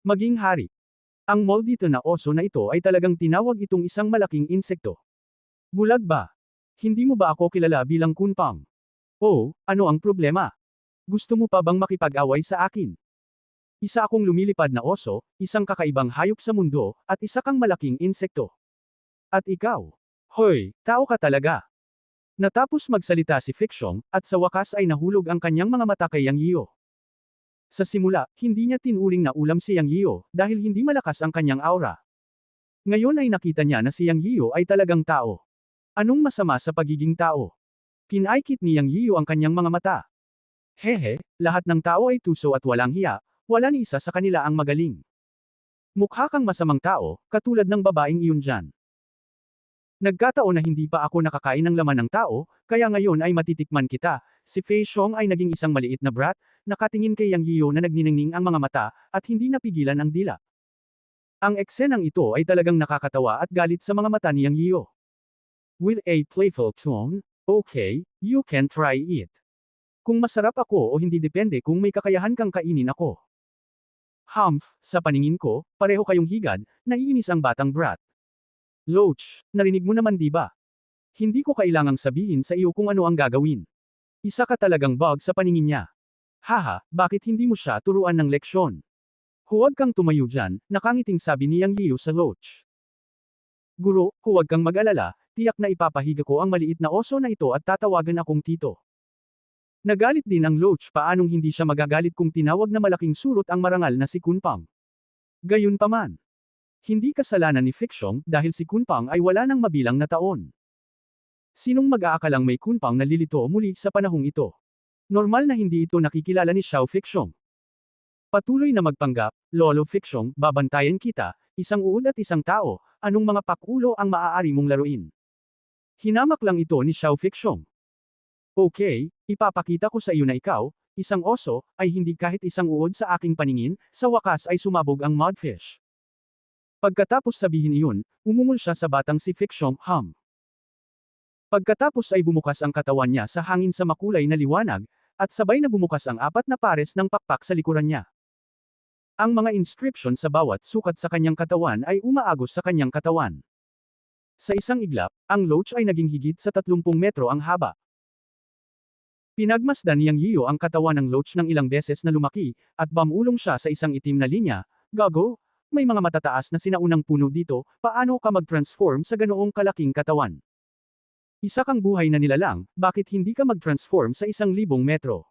maging hari. Ang moldito na oso na ito ay talagang tinawag itong isang malaking insekto. Bulag ba? Hindi mo ba ako kilala bilang kunpang? Oh, ano ang problema? Gusto mo pa bang makipag-away sa akin? Isa akong lumilipad na oso, isang kakaibang hayop sa mundo, at isa kang malaking insekto. At ikaw? Hoy, tao ka talaga. Natapos magsalita si Fiction, at sa wakas ay nahulog ang kanyang mga mata kay Yang Yio. Sa simula, hindi niya tinuring na ulam si Yang Yio, dahil hindi malakas ang kanyang aura. Ngayon ay nakita niya na si Yang Yio ay talagang tao. Anong masama sa pagiging tao? Pinaikit ni Yang Yio ang kanyang mga mata. Hehe, lahat ng tao ay tuso at walang hiya, wala ni isa sa kanila ang magaling. Mukha kang masamang tao, katulad ng babaeng iyon dyan. Nagkataon na hindi pa ako nakakain ng laman ng tao, kaya ngayon ay matitikman kita. Si Fei Xiong ay naging isang maliit na brat, nakatingin kay Yang Yio na nagniningning ang mga mata, at hindi napigilan ang dila. Ang eksenang ito ay talagang nakakatawa at galit sa mga mata ni Yang Yio. With a playful tone, okay, you can try it. Kung masarap ako o hindi depende kung may kakayahan kang kainin ako. Humph, sa paningin ko, pareho kayong higad, naiinis ang batang brat. Loach, narinig mo naman di ba? Hindi ko kailangang sabihin sa iyo kung ano ang gagawin. Isa ka talagang bug sa paningin niya. Haha, bakit hindi mo siya turuan ng leksyon? Huwag kang tumayo dyan, nakangiting sabi ni Yang Yio sa Loach. Guro, huwag kang mag-alala, tiyak na ipapahiga ko ang maliit na oso na ito at tatawagan akong tito. Nagalit din ang Loach paanong hindi siya magagalit kung tinawag na malaking surot ang marangal na si Kunpang. Gayunpaman. Hindi kasalanan ni Fiction dahil si Kunpang ay wala nang mabilang na taon. Sinong mag-aakalang may Kunpang na lilito muli sa panahong ito? Normal na hindi ito nakikilala ni Xiao Fiction. Patuloy na magpanggap, Lolo Fiction, babantayan kita, isang uod at isang tao, anong mga pakulo ang maaari mong laruin? Hinamak lang ito ni Xiao Fiction. Okay, ipapakita ko sa iyo na ikaw, isang oso, ay hindi kahit isang uod sa aking paningin, sa wakas ay sumabog ang mudfish. Pagkatapos sabihin iyon, umungol siya sa batang si Fiction, Pagkatapos ay bumukas ang katawan niya sa hangin sa makulay na liwanag, at sabay na bumukas ang apat na pares ng pakpak sa likuran niya. Ang mga inscription sa bawat sukat sa kanyang katawan ay umaagos sa kanyang katawan. Sa isang iglap, ang Loach ay naging higit sa 30 metro ang haba. Pinagmasdan ni Yang Yio ang katawan ng Loach ng ilang beses na lumaki, at bamulong siya sa isang itim na linya. Gago, may mga matataas na sinaunang puno dito, paano ka mag-transform sa ganoong kalaking katawan? Isa kang buhay na nilalang, bakit hindi ka mag-transform sa 1,000 metro?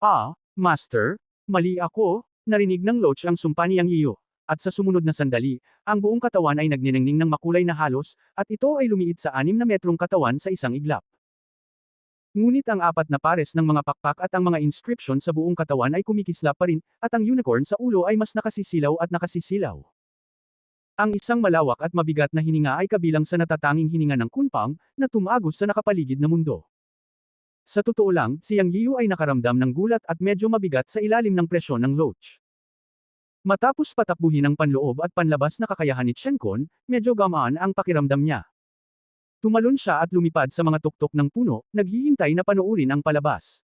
Ah, Master, mali ako, narinig ng Loach ang sumpa ni Yang Yio. At sa sumunod na sandali, ang buong katawan ay nagniningning ng makulay na halos, at ito ay lumiit sa 6 na metrong katawan sa isang iglap. Ngunit ang apat na pares ng mga pakpak at ang mga inscription sa buong katawan ay kumikislap pa rin, at ang unicorn sa ulo ay mas nakasisilaw at nakasisilaw. Ang isang malawak at mabigat na hininga ay kabilang sa natatanging hininga ng Kunpang, na tumagos sa nakapaligid na mundo. Sa totoo lang, si Yang Yio ay nakaramdam ng gulat at medyo mabigat sa ilalim ng presyon ng Loach. Matapos patakbuhin ang panloob at panlabas na kakayahan ni Chenkon, medyo gamaan ang pakiramdam niya. Tumalon siya at lumipad sa mga tuktok ng puno, naghihintay na panoorin ang palabas.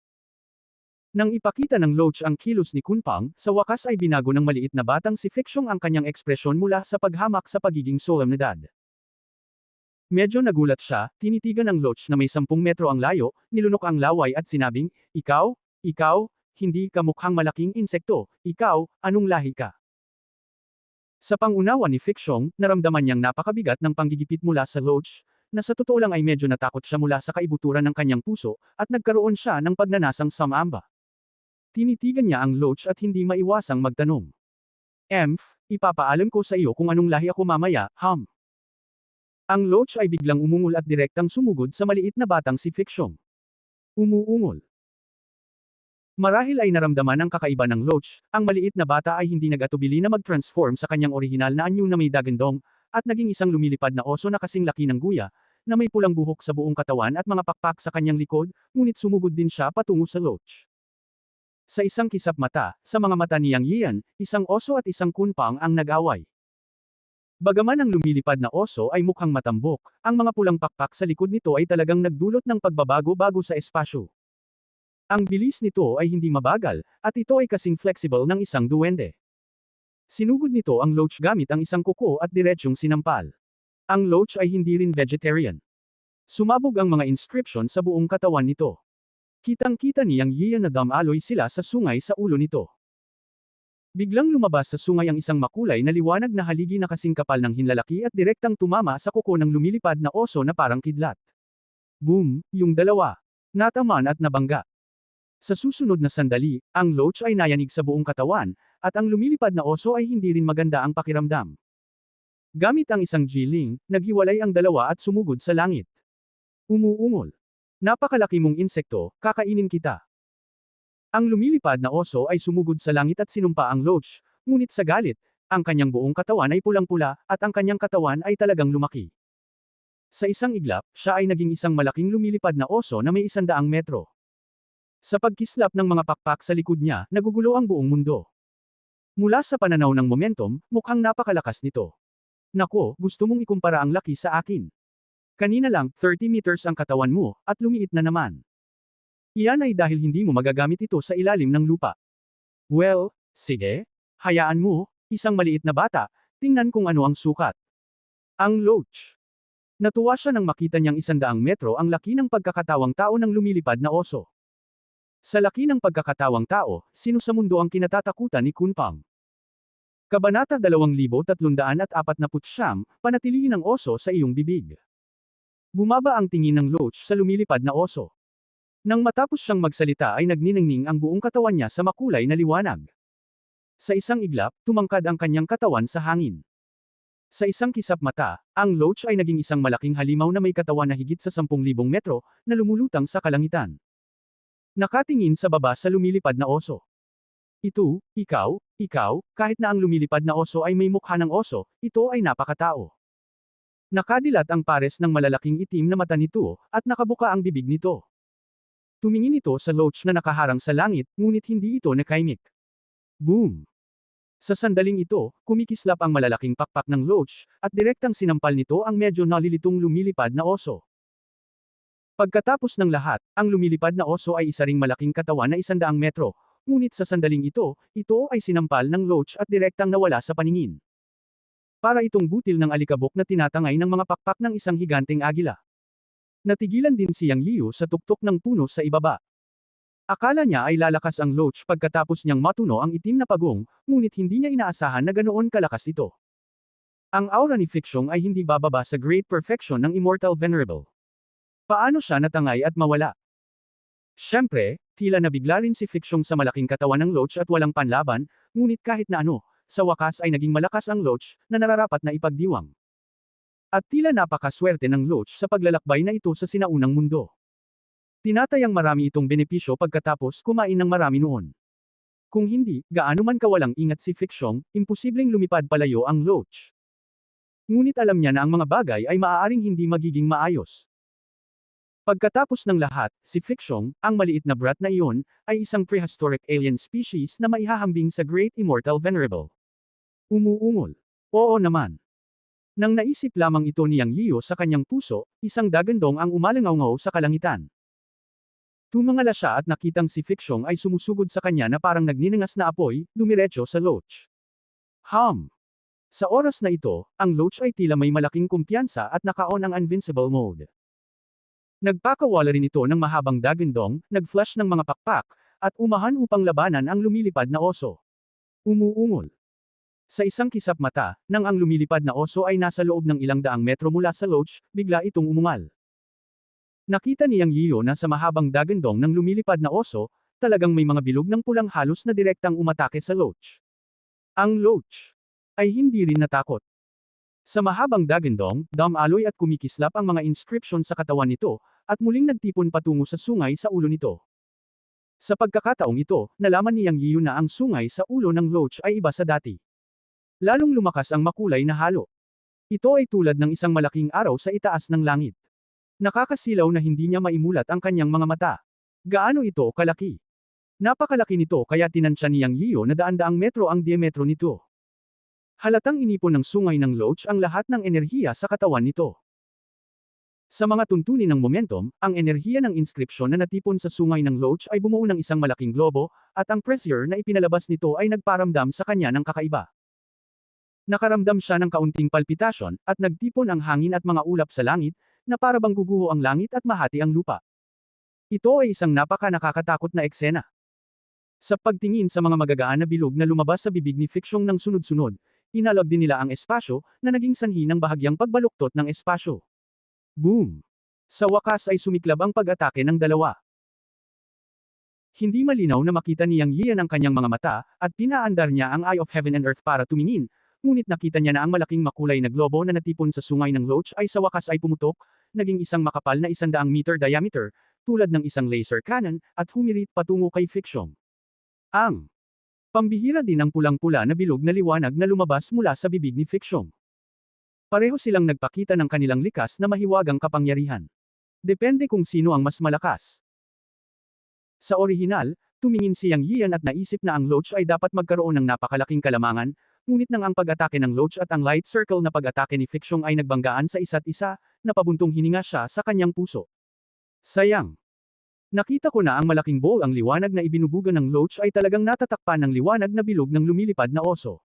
Nang ipakita ng Loach ang kilos ni Kunpang, sa wakas ay binago ng maliit na batang si Fiction ang kanyang ekspresyon mula sa paghamak sa pagiging solemnidad. Medyo nagulat siya, tinitigan ng Loach na may 10 metro ang layo, nilunok ang laway at sinabing, ikaw, hindi ka mukhang malaking insekto, ikaw, anong lahi ka? Sa pangunawa ni Fiction, naramdaman niyang napakabigat ng panggigipit mula sa Loach, na sa totoo lang ay medyo natakot siya mula sa kaibuturan ng kanyang puso, at nagkaroon siya ng pagnanasang samamba. Tinitigan niya ang Loach at hindi maiwasang magtanong. Ipapaalam ko sa iyo kung anong lahi ako mamaya, Ang Loach ay biglang umungol at direktang sumugod sa maliit na batang si Fiction. Umuungol. Marahil ay naramdaman ng kakaiba ng Loach, ang maliit na bata ay hindi nag-atubili na mag-transform sa kanyang orihinal na anyo na may dagandong, at naging isang lumilipad na oso na kasing laki ng guya, na may pulang buhok sa buong katawan at mga pakpak sa kanyang likod, ngunit sumugod din siya patungo sa Loach. Sa isang kisap mata, sa mga mata ni Yang Yian, isang oso at isang kunpang ang nag-away. Bagaman ang lumilipad na oso ay mukhang matambok, ang mga pulang pakpak sa likod nito ay talagang nagdulot ng pagbabago-bago sa espasyo. Ang bilis nito ay hindi mabagal, at ito ay kasing flexible ng isang duwende. Sinugod nito ang Loach gamit ang isang kuko at diretsyong sinampal. Ang Loach ay hindi rin vegetarian. Sumabog ang mga inscription sa buong katawan nito. Kitang-kita ni Yang Yian na damaloy sila sa sungay sa ulo nito. Biglang lumabas sa sungay ang isang makulay na liwanag na haligi na kasing kapal ng hinlalaki at direktang tumama sa kuko ng lumilipad na oso na parang kidlat. Boom, yung dalawa. Nataman at nabangga. Sa susunod na sandali, ang Loach ay nayanig sa buong katawan, at ang lumilipad na oso ay hindi rin maganda ang pakiramdam. Gamit ang isang jiling, naghiwalay ang dalawa at sumugod sa langit. Umuungol. Napakalaki mong insekto, kakainin kita. Ang lumilipad na oso ay sumugod sa langit at sinumpa ang Loach, ngunit sa galit, ang kanyang buong katawan ay pulang-pula, at ang kanyang katawan ay talagang lumaki. Sa isang iglap, siya ay naging isang malaking lumilipad na oso na may 100 metro. Sa pagkislap ng mga pakpak sa likod niya, nagugulo ang buong mundo. Mula sa pananaw ng momentum, mukhang napakalakas nito. Nako, gusto mong ikumpara ang laki sa akin. Kanina lang, 30 meters ang katawan mo, at lumiit na naman. Iyan ay dahil hindi mo magagamit ito sa ilalim ng lupa. Well, sige. Hayaan mo, isang maliit na bata, tingnan kung ano ang sukat. Ang Loach. Natuwa siya nang makita niyang 100 metro ang laki ng pagkakatawang tao ng lumilipad na oso. Sa laki ng pagkakatawang tao, sino sa mundo ang kinatatakutan ni Kunpang? Kabanata 2349, panatilihin ang oso sa iyong bibig. Bumaba ang tingin ng Loach sa lumilipad na oso. Nang matapos siyang magsalita ay nagniningning ang buong katawan niya sa makulay na liwanag. Sa isang iglap, tumangkad ang kanyang katawan sa hangin. Sa isang kisap mata, ang Loach ay naging isang malaking halimaw na may katawan na higit sa 10,000 metro, na lumulutang sa kalangitan. Nakatingin sa baba sa lumilipad na oso. Ikaw, kahit na ang lumilipad na oso ay may mukha ng oso, ito ay napakatao. Nakadilat ang pares ng malalaking itim na mata nito, at nakabuka ang bibig nito. Tumingin ito sa Loach na nakaharang sa langit, ngunit hindi ito nakaimik. Boom! Sa sandaling ito, kumikislap ang malalaking pakpak ng Loach, at direktang sinampal nito ang medyo nalilitong lumilipad na oso. Pagkatapos ng lahat, ang lumilipad na oso ay isa ring malaking katawan na 100 metro, ngunit sa sandaling ito ay sinampal ng Loach at direktang nawala sa paningin. Para itong butil ng alikabok na tinatangay ng mga pakpak ng isang higanteng agila. Natigilan din si Yang Yiu sa tuktok ng puno sa ibaba. Akala niya ay lalakas ang Loach pagkatapos niyang matuno ang itim na pagong, ngunit hindi niya inaasahan na ganoon kalakas ito. Ang aura ni Fiction ay hindi bababa sa great perfection ng Immortal Venerable. Paano siya natangay at mawala? Siyempre, tila nabigla rin si Fiction sa malaking katawan ng Loach at walang panlaban, ngunit kahit na ano, sa wakas ay naging malakas ang Loach, na nararapat na ipagdiwang. At tila napakaswerte ng Loach sa paglalakbay na ito sa sinaunang mundo. Tinatayang marami itong benepisyo pagkatapos kumain ng marami noon. Kung hindi, gaano man kawalang ingat si Fiction, imposibleng lumipad palayo ang Loach. Ngunit alam niya na ang mga bagay ay maaaring hindi magiging maayos. Pagkatapos ng lahat, si Fiction, ang maliit na brat na iyon, ay isang prehistoric alien species na maihahambing sa Great Immortal Venerable. Umuungol. Oo naman. Nang naisip lamang ito ni Yang Yiu sa kanyang puso, isang dagandong ang umalangaw sa kalangitan. Tumangala siya at nakitang si Fiction ay sumusugod sa kanya na parang nagninangas na apoy, dumiretso sa Loach. Sa oras na ito, ang Loach ay tila may malaking kumpiyansa at naka-on ang invincible mode. Nagpakawala rin ito ng mahabang dagandong, nag-flash ng mga pakpak, at umahan upang labanan ang lumilipad na oso. Umuungol. Sa isang kisap mata, nang ang lumilipad na oso ay nasa loob ng ilang daang metro mula sa lodge, bigla itong umungal. Nakita ni Yang Yiyo na sa mahabang dagandong ng lumilipad na oso, talagang may mga bilog ng pulang halos na direktang umatake sa lodge. Ang lodge ay hindi rin natakot. Sa mahabang dagandong, damaloy at kumikislap ang mga inscription sa katawan nito, at muling nagtipon patungo sa sungay sa ulo nito. Sa pagkakataong ito, nalaman ni Yang Yiyo na ang sungay sa ulo ng lodge ay iba sa dati. Lalong lumakas ang makulay na halo. Ito ay tulad ng isang malaking araw sa itaas ng langit. Nakakasilaw na hindi niya maimulat ang kanyang mga mata. Gaano ito kalaki? Napakalaki nito kaya tinansya ni Yang Yiyo na daan-daang metro ang diametro nito. Halatang inipon ng sungay ng lodge ang lahat ng enerhiya sa katawan nito. Sa mga tuntunin ng momentum, ang enerhiya ng inscription na natipon sa sungay ng lodge ay bumuo ng isang malaking globo, at ang pressure na ipinalabas nito ay nagparamdam sa kanya ng kakaiba. Nakaramdam siya ng kaunting palpitasyon, at nagtipon ang hangin at mga ulap sa langit, na para bang guguho ang langit at mahati ang lupa. Ito ay isang nakakatakot na eksena. Sa pagtingin sa mga magagaan na bilog na lumabas sa bibig ni Fiksyong ng sunod-sunod, inalog din nila ang espasyo, na naging sanhi ng bahagyang pagbaluktot ng espasyo. Boom! Sa wakas ay sumiklab ang pag-atake ng dalawa. Hindi malinaw na makita ni Yang Yiyan ang kanyang mga mata, at pinaandar niya ang Eye of Heaven and Earth para tumingin, ngunit nakita niya na ang malaking makulay na globo na natipon sa sungay ng lodge ay sa wakas ay pumutok, naging isang makapal na 100 meter diameter, tulad ng isang laser cannon, at humirit patungo kay Fiksyong. Ang pambihira din ang pulang-pula na bilog na liwanag na lumabas mula sa bibig ni Fiksyong. Pareho silang nagpakita ng kanilang likas na mahiwagang kapangyarihan. Depende kung sino ang mas malakas. Sa orihinal, tumingin si Yang Yiyan at naisip na ang lodge ay dapat magkaroon ng napakalaking kalamangan, ngunit nang ang pag-atake ng lodge at ang light circle na pag-atake ni Fiksyong ay nagbanggaan sa isa't isa, napabuntong hininga siya sa kanyang puso. Sayang! Nakita ko na ang malaking bowl ang liwanag na ibinubugan ng lodge ay talagang natatakpan ng liwanag na bilog ng lumilipad na oso.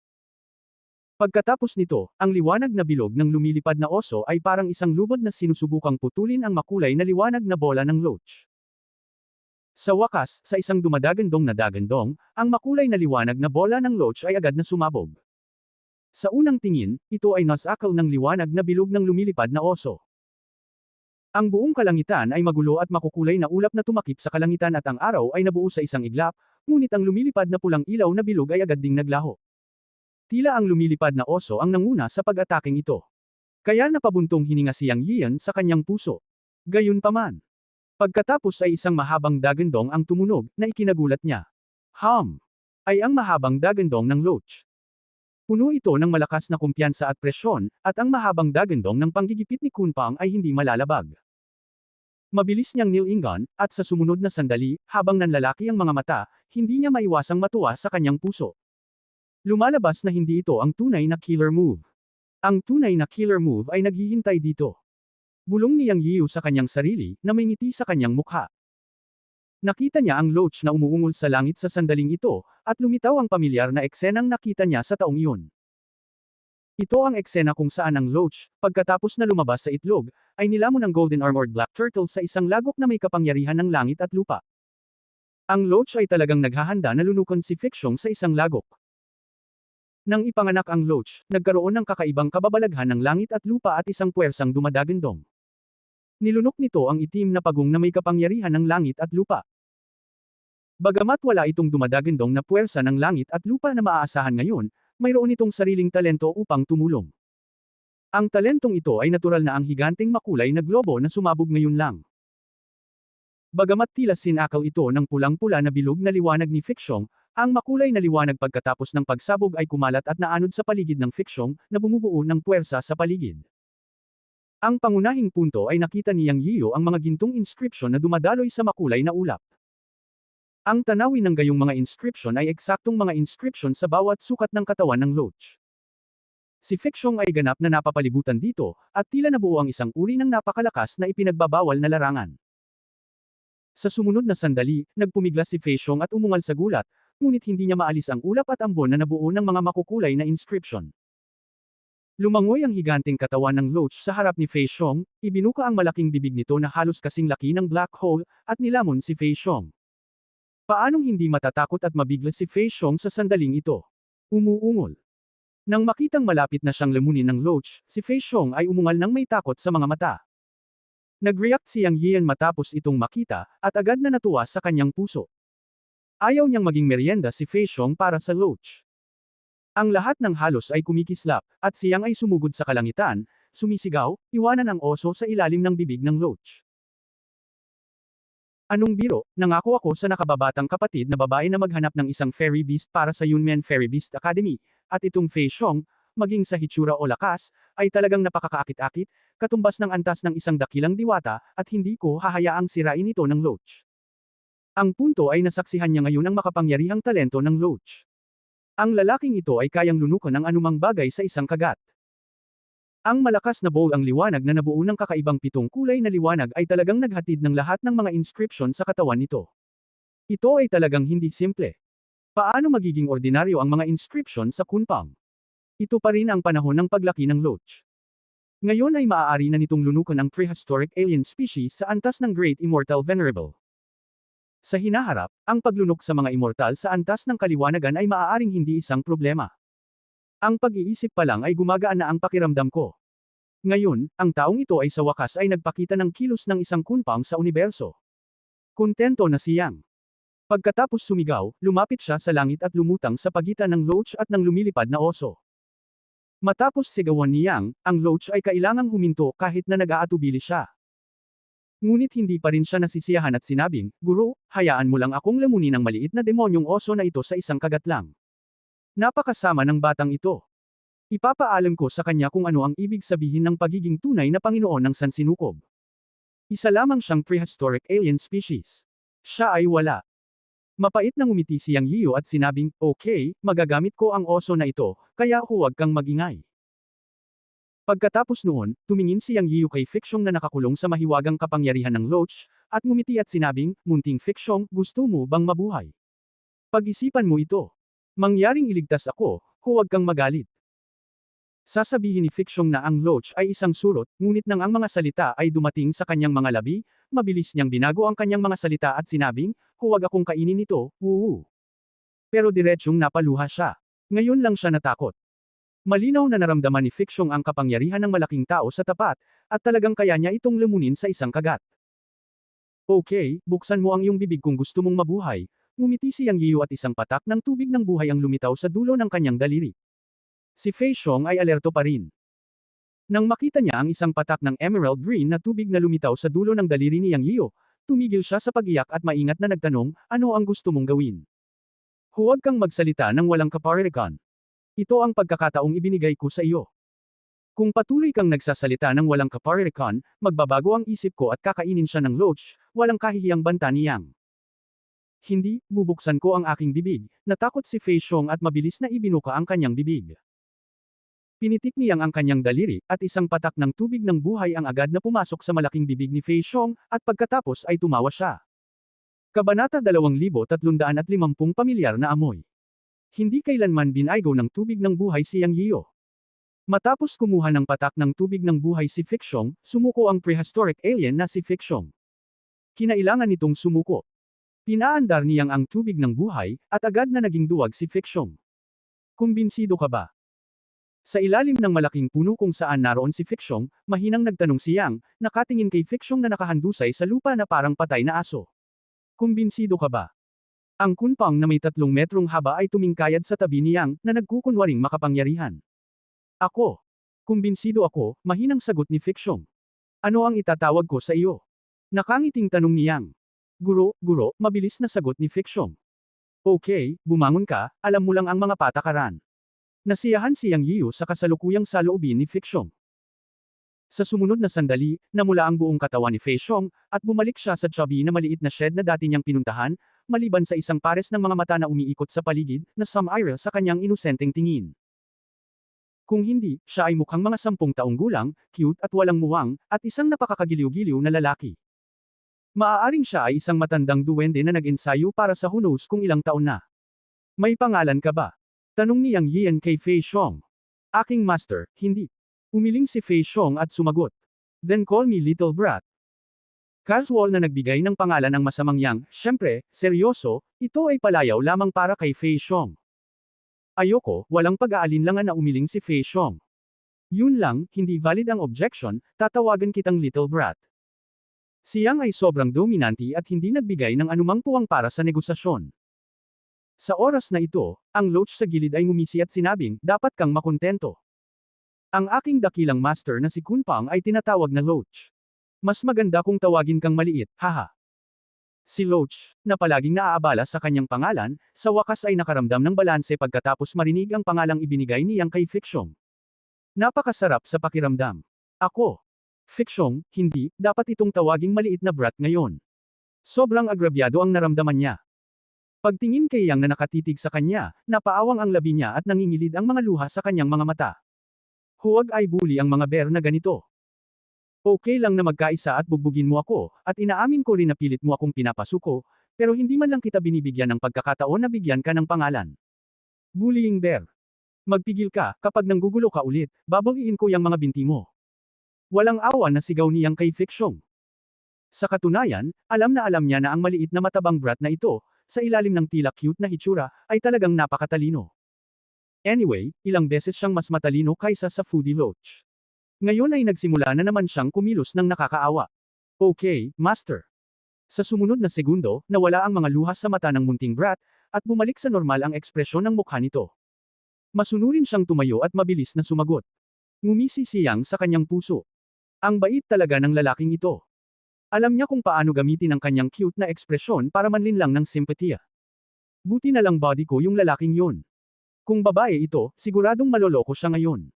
Pagkatapos nito, ang liwanag na bilog ng lumilipad na oso ay parang isang lubod na sinusubukang putulin ang makulay na liwanag na bola ng lodge. Sa wakas, sa isang dumadagandong na dagandong, ang makulay na liwanag na bola ng lodge ay agad na sumabog. Sa unang tingin, ito ay nasakal ng liwanag na bilog ng lumilipad na oso. Ang buong kalangitan ay magulo at makukulay na ulap na tumakip sa kalangitan at ang araw ay nabuo sa isang iglap, ngunit ang lumilipad na pulang ilaw na bilog ay agad ding naglaho. Tila ang lumilipad na oso ang nanguna sa pag-ataking ito. Kaya napabuntong hininga si Yang Yiyan sa kanyang puso. Gayunpaman, pagkatapos ay isang mahabang dagandong ang tumunog, na ikinagulat niya. Ay ang mahabang dagandong ng lodge. Puno ito ng malakas na kumpiyansa at presyon, at ang mahabang dagandong ng panggigipit ni Kunpang ay hindi malalabag. Mabilis niyang nilingon, at sa sumunod na sandali, habang nanlalaki ang mga mata, hindi niya maiwasang matuwa sa kanyang puso. Lumalabas na hindi ito ang tunay na killer move. Ang tunay na killer move ay naghihintay dito. Bulong ni Yang Yiyu sa kanyang sarili, na may ngiti sa kanyang mukha. Nakita niya ang lodge na umuungol sa langit sa sandaling ito, at lumitaw ang pamilyar na eksenang nakita niya sa taong iyon. Ito ang eksena kung saan ang lodge, pagkatapos na lumabas sa itlog, ay nilamon ng golden armored black turtle sa isang lagok na may kapangyarihan ng langit at lupa. Ang lodge ay talagang naghahanda na lunukan si Fiksyong sa isang lagok. Nang ipanganak ang lodge, nagkaroon ng kakaibang kababalaghan ng langit at lupa at isang puwersang dumadagandong. Nilunok nito ang itim na pagong na may kapangyarihan ng langit at lupa. Bagamat wala itong dumadagandong na puwersa ng langit at lupa na maaasahan ngayon, mayroon itong sariling talento upang tumulong. Ang talentong ito ay natural na ang higanteng makulay na globo na sumabog ngayon lang. Bagamat tila sinakaw ito ng pulang-pula na bilog na liwanag ni Fiksyong, ang makulay na liwanag pagkatapos ng pagsabog ay kumalat at naanod sa paligid ng Fiksyong, na bumubuo ng puwersa sa paligid. Ang pangunahing punto ay nakita ni Yang Yiyu ang mga gintong inscription na dumadaloy sa makulay na ulap. Ang tanawin ng gayong mga inscription ay eksaktong mga inscription sa bawat sukat ng katawan ng lodge. Si Fiksyong ay ganap na napapalibutan dito, at tila nabuo ang isang uri ng napakalakas na ipinagbabawal na larangan. Sa sumunod na sandali, nagpumiglas si Fiksyong at umungal sa gulat, ngunit hindi niya maalis ang ulap at ambon na nabuo ng mga makukulay na inscription. Lumangoy ang higanteng katawan ng lodge sa harap ni Fiksyong, ibinuka ang malaking bibig nito na halos kasing laki ng black hole, at nilamon si Fiksyong. Paanong hindi matatakot at mabigla si Fiksyong sa sandaling ito? Umuungol. Nang makitang malapit na siyang lamunin ng loach, si Fei Xiong ay umungal ng may takot sa mga mata. Nag-react si Yang Yian matapos itong makita, at agad na natuwa sa kanyang puso. Ayaw niyang maging merienda si Fei Xiong para sa loach. Ang lahat ng halos ay kumikislap, at siyang ay sumugod sa kalangitan, sumisigaw, iwanan ang oso sa ilalim ng bibig ng loach. Anong biro, nangako ako sa nakababatang kapatid na babae na maghanap ng isang fairy beast para sa Yunmen Fairy Beast Academy, at itong Fei Xiong, maging sa hitsura o lakas, ay talagang napakakaakit-akit, katumbas ng antas ng isang dakilang diwata, at hindi ko hahayaang sirain ito ng loach. Ang punto ay nasaksihan niya ngayon ang makapangyarihang talento ng loach. Ang lalaking ito ay kayang lunukan ng anumang bagay sa isang kagat. Ang malakas na bowl ang liwanag na nabuo ng kakaibang 7 kulay na liwanag ay talagang naghatid ng lahat ng mga inscription sa katawan nito. Ito ay talagang hindi simple. Paano magiging ordinaryo ang mga inscription sa Kunpang? Ito pa rin ang panahon ng paglaki ng loach. Ngayon ay maaari na nitong lunukan ang prehistoric alien species sa antas ng Great Immortal Venerable. Sa hinaharap, ang paglunok sa mga immortal sa antas ng kaliwanagan ay maaaring hindi isang problema. Ang pag-iisip pa lang ay gumagaan na ang pakiramdam ko. Ngayon, ang taong ito ay sa wakas ay nagpakita ng kilos ng isang kunpang sa universo. Kontento na si Yang. Pagkatapos sumigaw, lumapit siya sa langit at lumutang sa pagitan ng loach at ng lumilipad na oso. Matapos sigawan ni Yang, ang loach ay kailangang huminto kahit na nag-aatubili siya. Ngunit hindi pa rin siya nasisiyahan at sinabing, "Guro, hayaan mo lang akong lamunin ang maliit na demonyong oso na ito sa isang kagat lang." Napakasama ng batang ito. Ipapaalam ko sa kanya kung ano ang ibig sabihin ng pagiging tunay na Panginoon ng Sansinukob. Isa lamang siyang prehistoric alien species. Siya ay wala. Mapait na ngumiti si Yang Yiu at sinabing, "Okay, magagamit ko ang oso na ito, kaya huwag kang magingay." Pagkatapos noon, tumingin si Yang Yiu kay Fiksyong na nakakulong sa mahiwagang kapangyarihan ng loach, at ngumiti at sinabing, "Munting Fiksyong, gusto mo bang mabuhay? Pag-isipan mo ito. Mangyaring iligtas ako, huwag kang magalit." Sasabihin ni Fiksyong na ang loach ay isang surot, ngunit nang ang mga salita ay dumating sa kanyang mga labi, mabilis niyang binago ang kanyang mga salita at sinabing, "Huwag akong kainin ito, woo." Pero diretsyong napaluha siya. Ngayon lang siya natakot. Malinaw na naramdaman ni Fiksyong ang kapangyarihan ng malaking tao sa tapat, at talagang kaya niya itong lamunin sa isang kagat. "Okay, buksan mo ang iyong bibig kung gusto mong mabuhay." Ngumiti si Yang Yiu at isang patak ng tubig ng buhay ang lumitaw sa dulo ng kanyang daliri. Si Fei Xiong ay alerto pa rin. Nang makita niya ang isang patak ng emerald green na tubig na lumitaw sa dulo ng daliri ni Yang Yiu, tumigil siya sa pag-iyak at maingat na nagtanong, "Ano ang gusto mong gawin? Huwag kang magsalita ng walang kaparirikan. Ito ang pagkakataong ibinigay ko sa iyo. Kung patuloy kang nagsasalita ng walang kaparirikan, magbabago ang isip ko at kakainin siya ng loach." Walang kahihiyang banta ni Yang. "Hindi, bubuksan ko ang aking bibig." Natakot si Fei Xiong at mabilis na ibinuka ang kanyang bibig. Pinitik niyang ang kanyang daliri, at isang patak ng tubig ng buhay ang agad na pumasok sa malaking bibig ni Fei Xiong, at pagkatapos ay tumawa siya. Kabanata 2350 Pamilyar na amoy. Hindi kailanman binaygo ng tubig ng buhay si Yang Yiu. Matapos kumuha ng patak ng tubig ng buhay si Fiksyong, sumuko ang prehistoric alien na si Fiksyong. Kinailangan nitong sumuko. Pinaandar niyang ang tubig ng buhay, at agad na naging duwag si Fiksyong. "Kumbinsido ka ba?" Sa ilalim ng malaking puno kung saan naroon si Fiksyong, mahinang nagtanong si Yang, nakatingin kay Fiksyong na nakahandusay sa lupa na parang patay na aso. "Kumbinsido ka ba?" Ang kunpang na may 3 metrong haba ay tumingkayad sa tabi ni Yang, na nagkukunwaring makapangyarihan. "Ako. Kumbinsido ako," mahinang sagot ni Fiksyong. "Ano ang itatawag ko sa iyo?" Nakangiting tanong ni Yang. Guro, mabilis na sagot ni Fiksyong. "Okay, bumangon ka, alam mo lang ang mga patakaran." Nasiyahan si Yang Yiu sa kasalukuyang saloobin ni Fiksyong. Sa sumunod na sandali, namula ang buong katawan ni Fei Xiong, at bumalik siya sa chubby na maliit na shed na dati niyang pinuntahan, maliban sa isang pares ng mga mata na umiikot sa paligid, na sumire sa kanyang inosenteng tingin. Kung hindi, siya ay mukhang mga 10 taong gulang, cute at walang muwang, at isang napakakagiliw-giliw na lalaki. Maaaring siya ay isang matandang duwende na nag-ensayo para sa who knows kung ilang taon na. "May pangalan ka ba?" Tanong ni Yang Yian kay Fei Xiong. "Aking master, hindi." Umiling si Fei Xiong at sumagot. "Then call me little brat." Casual na nagbigay ng pangalan ang masamang Yang, syempre, seryoso, ito ay palayaw lamang para kay Fei Xiong. Ayoko, walang pag-aalinlangan na umiling si Fei Xiong. Yun lang, hindi valid ang objection, tatawagan kitang little brat. Siyang ay sobrang dominante at hindi nagbigay ng anumang puwang para sa negosasyon. Sa oras na ito, ang loach sa gilid ay ngumisi at sinabing, dapat kang makontento. Ang aking dakilang master na si Kunpang ay tinatawag na loach. Mas maganda kung tawagin kang maliit, haha. Si Loach, na palaging naaabala sa kanyang pangalan, sa wakas ay nakaramdam ng balanse pagkatapos marinig ang pangalang ibinigay niyang kay Fiksyong. Napakasarap sa pakiramdam. Ako. Fiksyong, hindi, dapat itong tawaging maliit na brat ngayon. Sobrang agrabyado ang naramdaman niya. Pagtingin kay Yang na nakatitig sa kanya, napaawang ang labi niya at nangingilid ang mga luha sa kanyang mga mata. Huwag ay bully ang mga bear na ganito. Okay lang na magkaisa at bugbugin mo ako, at inaamin ko rin na pilit mo akong pinapasuko, pero hindi man lang kita binibigyan ng pagkakataon na bigyan ka ng pangalan. Bullying bear. Magpigil ka, kapag nanggugulo ka ulit, babawiin ko yung mga binti mo. Walang awa na sigaw niyang kay Fiksyong. Sa katunayan, alam niya na ang maliit na matabang brat na ito, sa ilalim ng tila cute na hitsura, ay talagang napakatalino. Anyway, ilang beses siyang mas matalino kaysa sa foodie loach. Ngayon ay nagsimula na naman siyang kumilos ng nakakaawa. Okay, master. Sa sumunod na segundo, nawala ang mga luha sa mata ng munting brat, at bumalik sa normal ang ekspresyon ng mukha nito. Masunurin siyang tumayo at mabilis na sumagot. Ngumisi si Yang sa kanyang puso. Ang bait talaga ng lalaking ito. Alam niya kung paano gamitin ang kanyang cute na ekspresyon para manlinlang ng simpatiya. Buti na lang body ko yung lalaking yun. Kung babae ito, siguradong maloloko siya ngayon.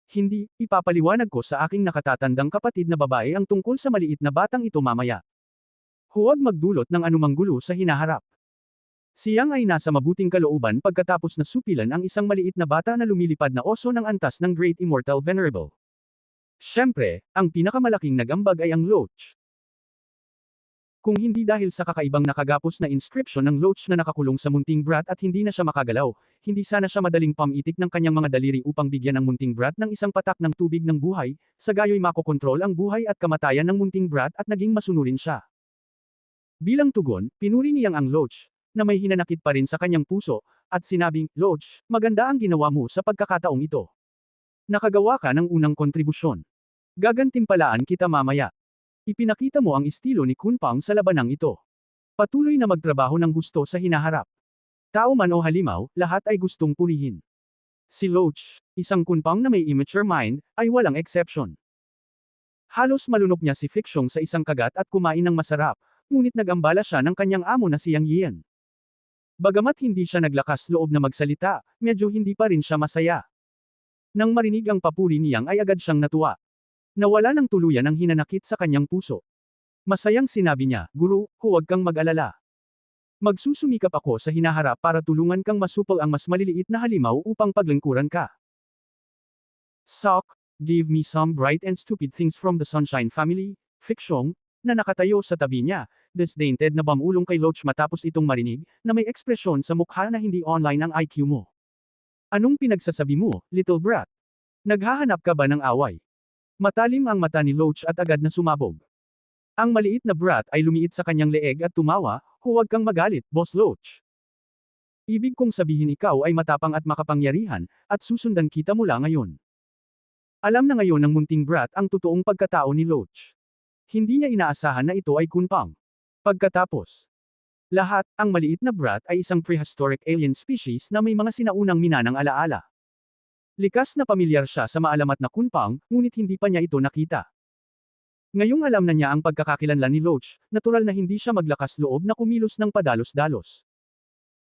Hindi, ipapaliwanag ko sa aking nakatatandang kapatid na babae ang tungkol sa maliit na batang ito mamaya. Huwag magdulot ng anumang gulo sa hinaharap. Siyang ay nasa mabuting kalooban pagkatapos na supilan ang isang maliit na bata na lumilipad na oso ng antas ng Great Immortal Venerable. Siyempre, ang pinakamalaking nagambag ay ang loach. Kung hindi dahil sa kakaibang nakagapos na inscription ng loach na nakakulong sa munting brat at hindi na siya makagalaw, hindi sana siya madaling pamitik ng kanyang mga daliri upang bigyan ang munting brat ng isang patak ng tubig ng buhay, sa gayoy makokontrol ang buhay at kamatayan ng munting brat at naging masunurin siya. Bilang tugon, pinuri niyang ang loach, na may hinanakit pa rin sa kanyang puso, at sinabing, Loach, maganda ang ginawa mo sa pagkakataong ito. Nakagawa ka ng unang kontribusyon. Gagantimpalaan kita mamaya. Ipinakita mo ang estilo ni Kunpang sa labanang ito. Patuloy na magtrabaho ng gusto sa hinaharap. Tao man o halimaw, lahat ay gustong purihin. Si Loach, isang Kunpang na may immature mind, ay walang exception. Halos malunok niya si Fiksyong sa isang kagat at kumain ng masarap, ngunit nagambala siya ng kanyang amo na si Yang Yian. Bagamat hindi siya naglakas loob na magsalita, medyo hindi pa rin siya masaya. Nang marinig ang papuri niyang ay agad siyang natuwa. Nawala ng tuluyan ang hinanakit sa kanyang puso. Masayang sinabi niya, Guru, huwag kang mag-alala. Magsusumikap ako sa hinaharap para tulungan kang masupol ang mas maliliit na halimaw upang paglingkuran ka. Sok, give me some bright and stupid things from the Sunshine Family, Fiksyong, na nakatayo sa tabi niya, disdainted na bamulong kay Loach matapos itong marinig, na may ekspresyon sa mukha na hindi online ang IQ mo. Anong pinagsasabi mo, little brat? Naghahanap ka ba ng away? Matalim ang mata ni Loach at agad na sumabog. Ang maliit na brat ay lumiit sa kanyang leeg at tumawa, huwag kang magalit, Boss Loach. Ibig kong sabihin ikaw ay matapang at makapangyarihan, at susundan kita mula ngayon. Alam na ngayon ng munting brat ang totoong pagkatao ni Loach. Hindi niya inaasahan na ito ay Kunpang. Pagkatapos lahat, ang maliit na brat ay isang prehistoric alien species na may mga sinaunang minanang alaala. Likas na pamilyar siya sa maalamat na Kunpang, ngunit hindi pa niya ito nakita. Ngayong alam na niya ang pagkakakilanlan ni Loach, natural na hindi siya maglakas loob na kumilos ng padalos-dalos.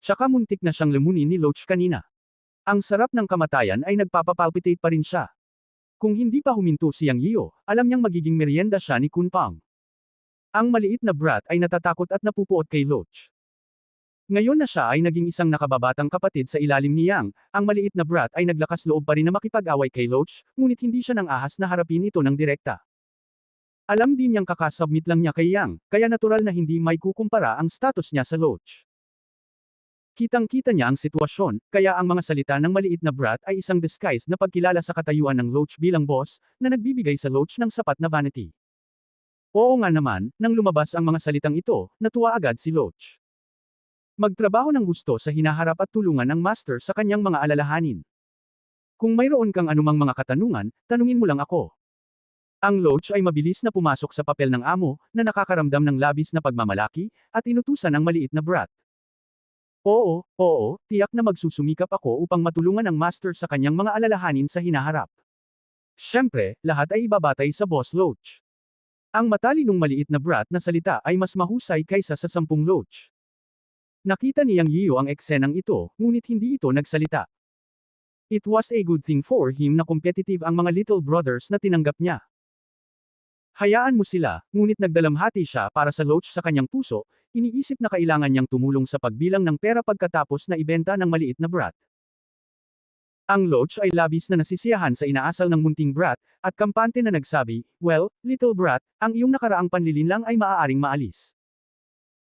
Tsaka muntik na siyang lumunin ni Loach kanina. Ang sarap ng kamatayan ay nagpapapalpitate pa rin siya. Kung hindi pa huminto si Yang Yio, alam niyang magiging merienda siya ni Kunpang. Ang maliit na brat ay natatakot at napupuot kay Loach. Ngayon na siya ay naging isang nakababatang kapatid sa ilalim ni Yang, ang maliit na brat ay naglakas loob pa rin na makipag-away kay Loach, ngunit hindi siya nang ahas na harapin ito ng direkta. Alam din niyang kakasubmit lang niya kay Yang, kaya natural na hindi may kukumpara ang status niya sa Loach. Kitang-kita niya ang sitwasyon, kaya ang mga salita ng maliit na brat ay isang disguise na pagkilala sa katayuan ng Loach bilang boss, na nagbibigay sa Loach ng sapat na vanity. Oo nga naman, nang lumabas ang mga salitang ito, natuwa agad si Loach. Magtrabaho ng husto sa hinaharap at tulungan ang master sa kanyang mga alalahanin. Kung mayroon kang anumang mga katanungan, tanungin mo lang ako. Ang Loach ay mabilis na pumasok sa papel ng amo, na nakakaramdam ng labis na pagmamalaki, at inutusan ang maliit na brat. Oo, tiyak na magsusumikap ako upang matulungan ang master sa kanyang mga alalahanin sa hinaharap. Siyempre, lahat ay ibabatay sa Boss Loach. Ang matalinong maliit na brat na salita ay mas mahusay kaysa sa 10 Loach. Nakita ni Yang Yiyo ang eksenang ito, ngunit hindi ito nagsalita. It was a good thing for him na competitive ang mga little brothers na tinanggap niya. Hayaan mo sila, ngunit nagdalamhati siya para sa Loach sa kanyang puso, iniisip na kailangan niyang tumulong sa pagbilang ng pera pagkatapos na ibenta ng maliit na brat. Ang Loach ay labis na nasisiyahan sa inaasal ng munting brat, at kampante na nagsabi, "Well, little brat, ang iyong nakaraang panlilinlang ay maaaring maalis.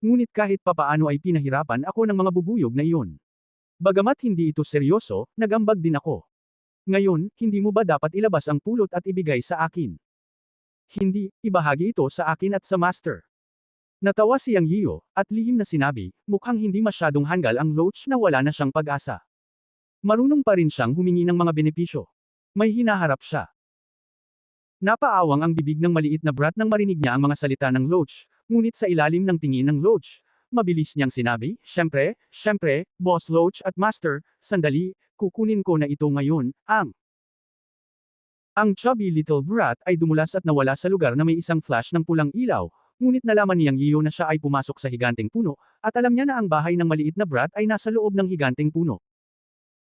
Ngunit kahit papaano ay pinahirapan ako ng mga bubuyog na iyon. Bagamat hindi ito seryoso, nagambag din ako. Ngayon, hindi mo ba dapat ilabas ang pulot at ibigay sa akin? Hindi, ibahagi ito sa akin at sa master." Natawa si Yang Yiyo, at lihim na sinabi, mukhang hindi masyadong hanggal ang Loach na wala na siyang pag-asa. Marunong pa rin siyang humingi ng mga benepisyo. May hinaharap siya. Napaawang ang bibig ng maliit na brat nang marinig niya ang mga salita ng Loach, ngunit sa ilalim ng tingin ng Loach, mabilis niyang sinabi, Siyempre, Boss Loach at Master, sandali, kukunin ko na ito ngayon, Ang chubby little brat ay dumulas at nawala sa lugar na may isang flash ng pulang ilaw, ngunit nalaman niyang Yiyo na siya ay pumasok sa higanteng puno, at alam niya na ang bahay ng maliit na brat ay nasa loob ng higanteng puno.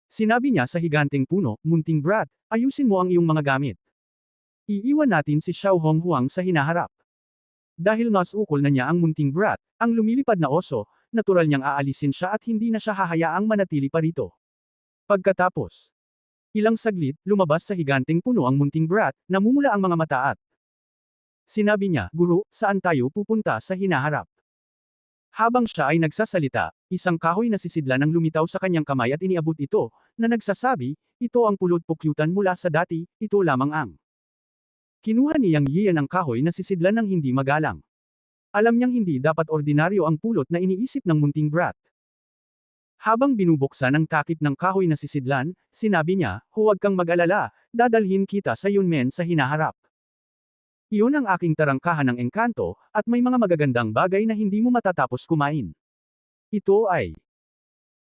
Sinabi niya sa higanteng puno, munting brat, ayusin mo ang iyong mga gamit. Iiwan natin si Xiao Honghuang sa hinaharap. Dahil nasukol na niya ang munting brat, ang lumilipad na oso, natural niyang aalisin siya at hindi na siya hahayaang manatili pa rito. Pagkatapos, ilang saglit, lumabas sa higanteng puno ang munting brat, namumula ang mga mata at sinabi niya, "Guro, saan tayo pupunta sa hinaharap?" Habang siya ay nagsasalita, isang kahoy na sisidlan ang lumitaw sa kanyang kamay at iniabot ito, na nagsasabi, "Ito ang pulot pukyutan mula sa dati, ito lamang ang." Kinuha ni Yang Yiyan ang kahoy na sisidlan ng hindi magalang. Alam niyang hindi dapat ordinaryo ang pulot na iniisip ng munting brat. Habang binubuksan ang takip ng kahoy na sisidlan, sinabi niya, "Huwag kang mag-alala, dadalhin kita sa Yunmen sa hinaharap. Iyon ang aking tarangkahan ng engkanto, at may mga magagandang bagay na hindi mo matatapos kumain." Ito ay.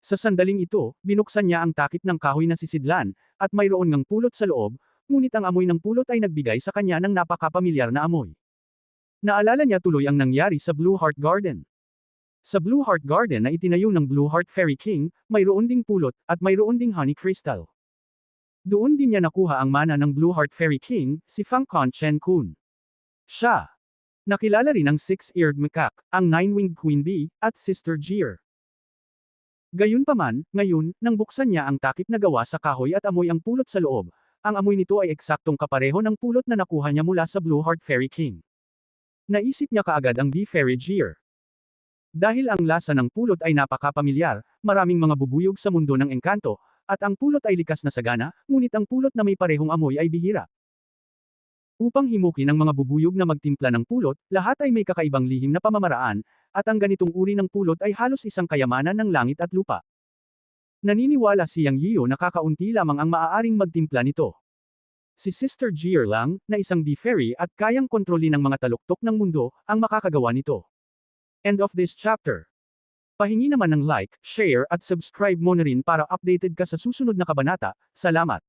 Sa sandaling ito, binuksan niya ang takip ng kahoy na sisidlan, at mayroon ngang pulot sa loob, ngunit ang amoy ng pulot ay nagbigay sa kanya ng napakapamilyar na amoy. Naalala niya tuloy ang nangyari sa Blue Heart Garden. Sa Blue Heart Garden na itinayo ng Blue Heart Fairy King, mayroon ding pulot, at mayroon ding honey crystal. Doon din niya nakuha ang mana ng Blue Heart Fairy King, si Fang Con Chen Kun. Siya. Nakilala rin ang Six-Eared Macaque, ang Nine-Winged Queen Bee, at Sister Jeer. Gayunpaman, ngayon, nang buksan niya ang takip na gawa sa kahoy at amoy ang pulot sa loob, ang amoy nito ay eksaktong kapareho ng pulot na nakuha niya mula sa Blue Heart Fairy King. Naisip niya kaagad ang Bee Fairy Jeer. Dahil ang lasa ng pulot ay napakapamilyar, maraming mga bubuyog sa mundo ng engkanto, at ang pulot ay likas na sagana, ngunit ang pulot na may parehong amoy ay bihira. Upang himukin ang mga bubuyog na magtimpla ng pulot, lahat ay may kakaibang lihim na pamamaraan, at ang ganitong uri ng pulot ay halos isang kayamanan ng langit at lupa. Naniniwala si Yang Yiyo na kakaunti lamang ang maaaring magtimpla nito. Si Sister Jeer lang, na isang bee fairy at kayang kontrolin ang mga taluktok ng mundo, ang makakagawa nito. End of this chapter. Pahingi naman ng like, share at subscribe mo na rin para updated ka sa susunod na kabanata. Salamat.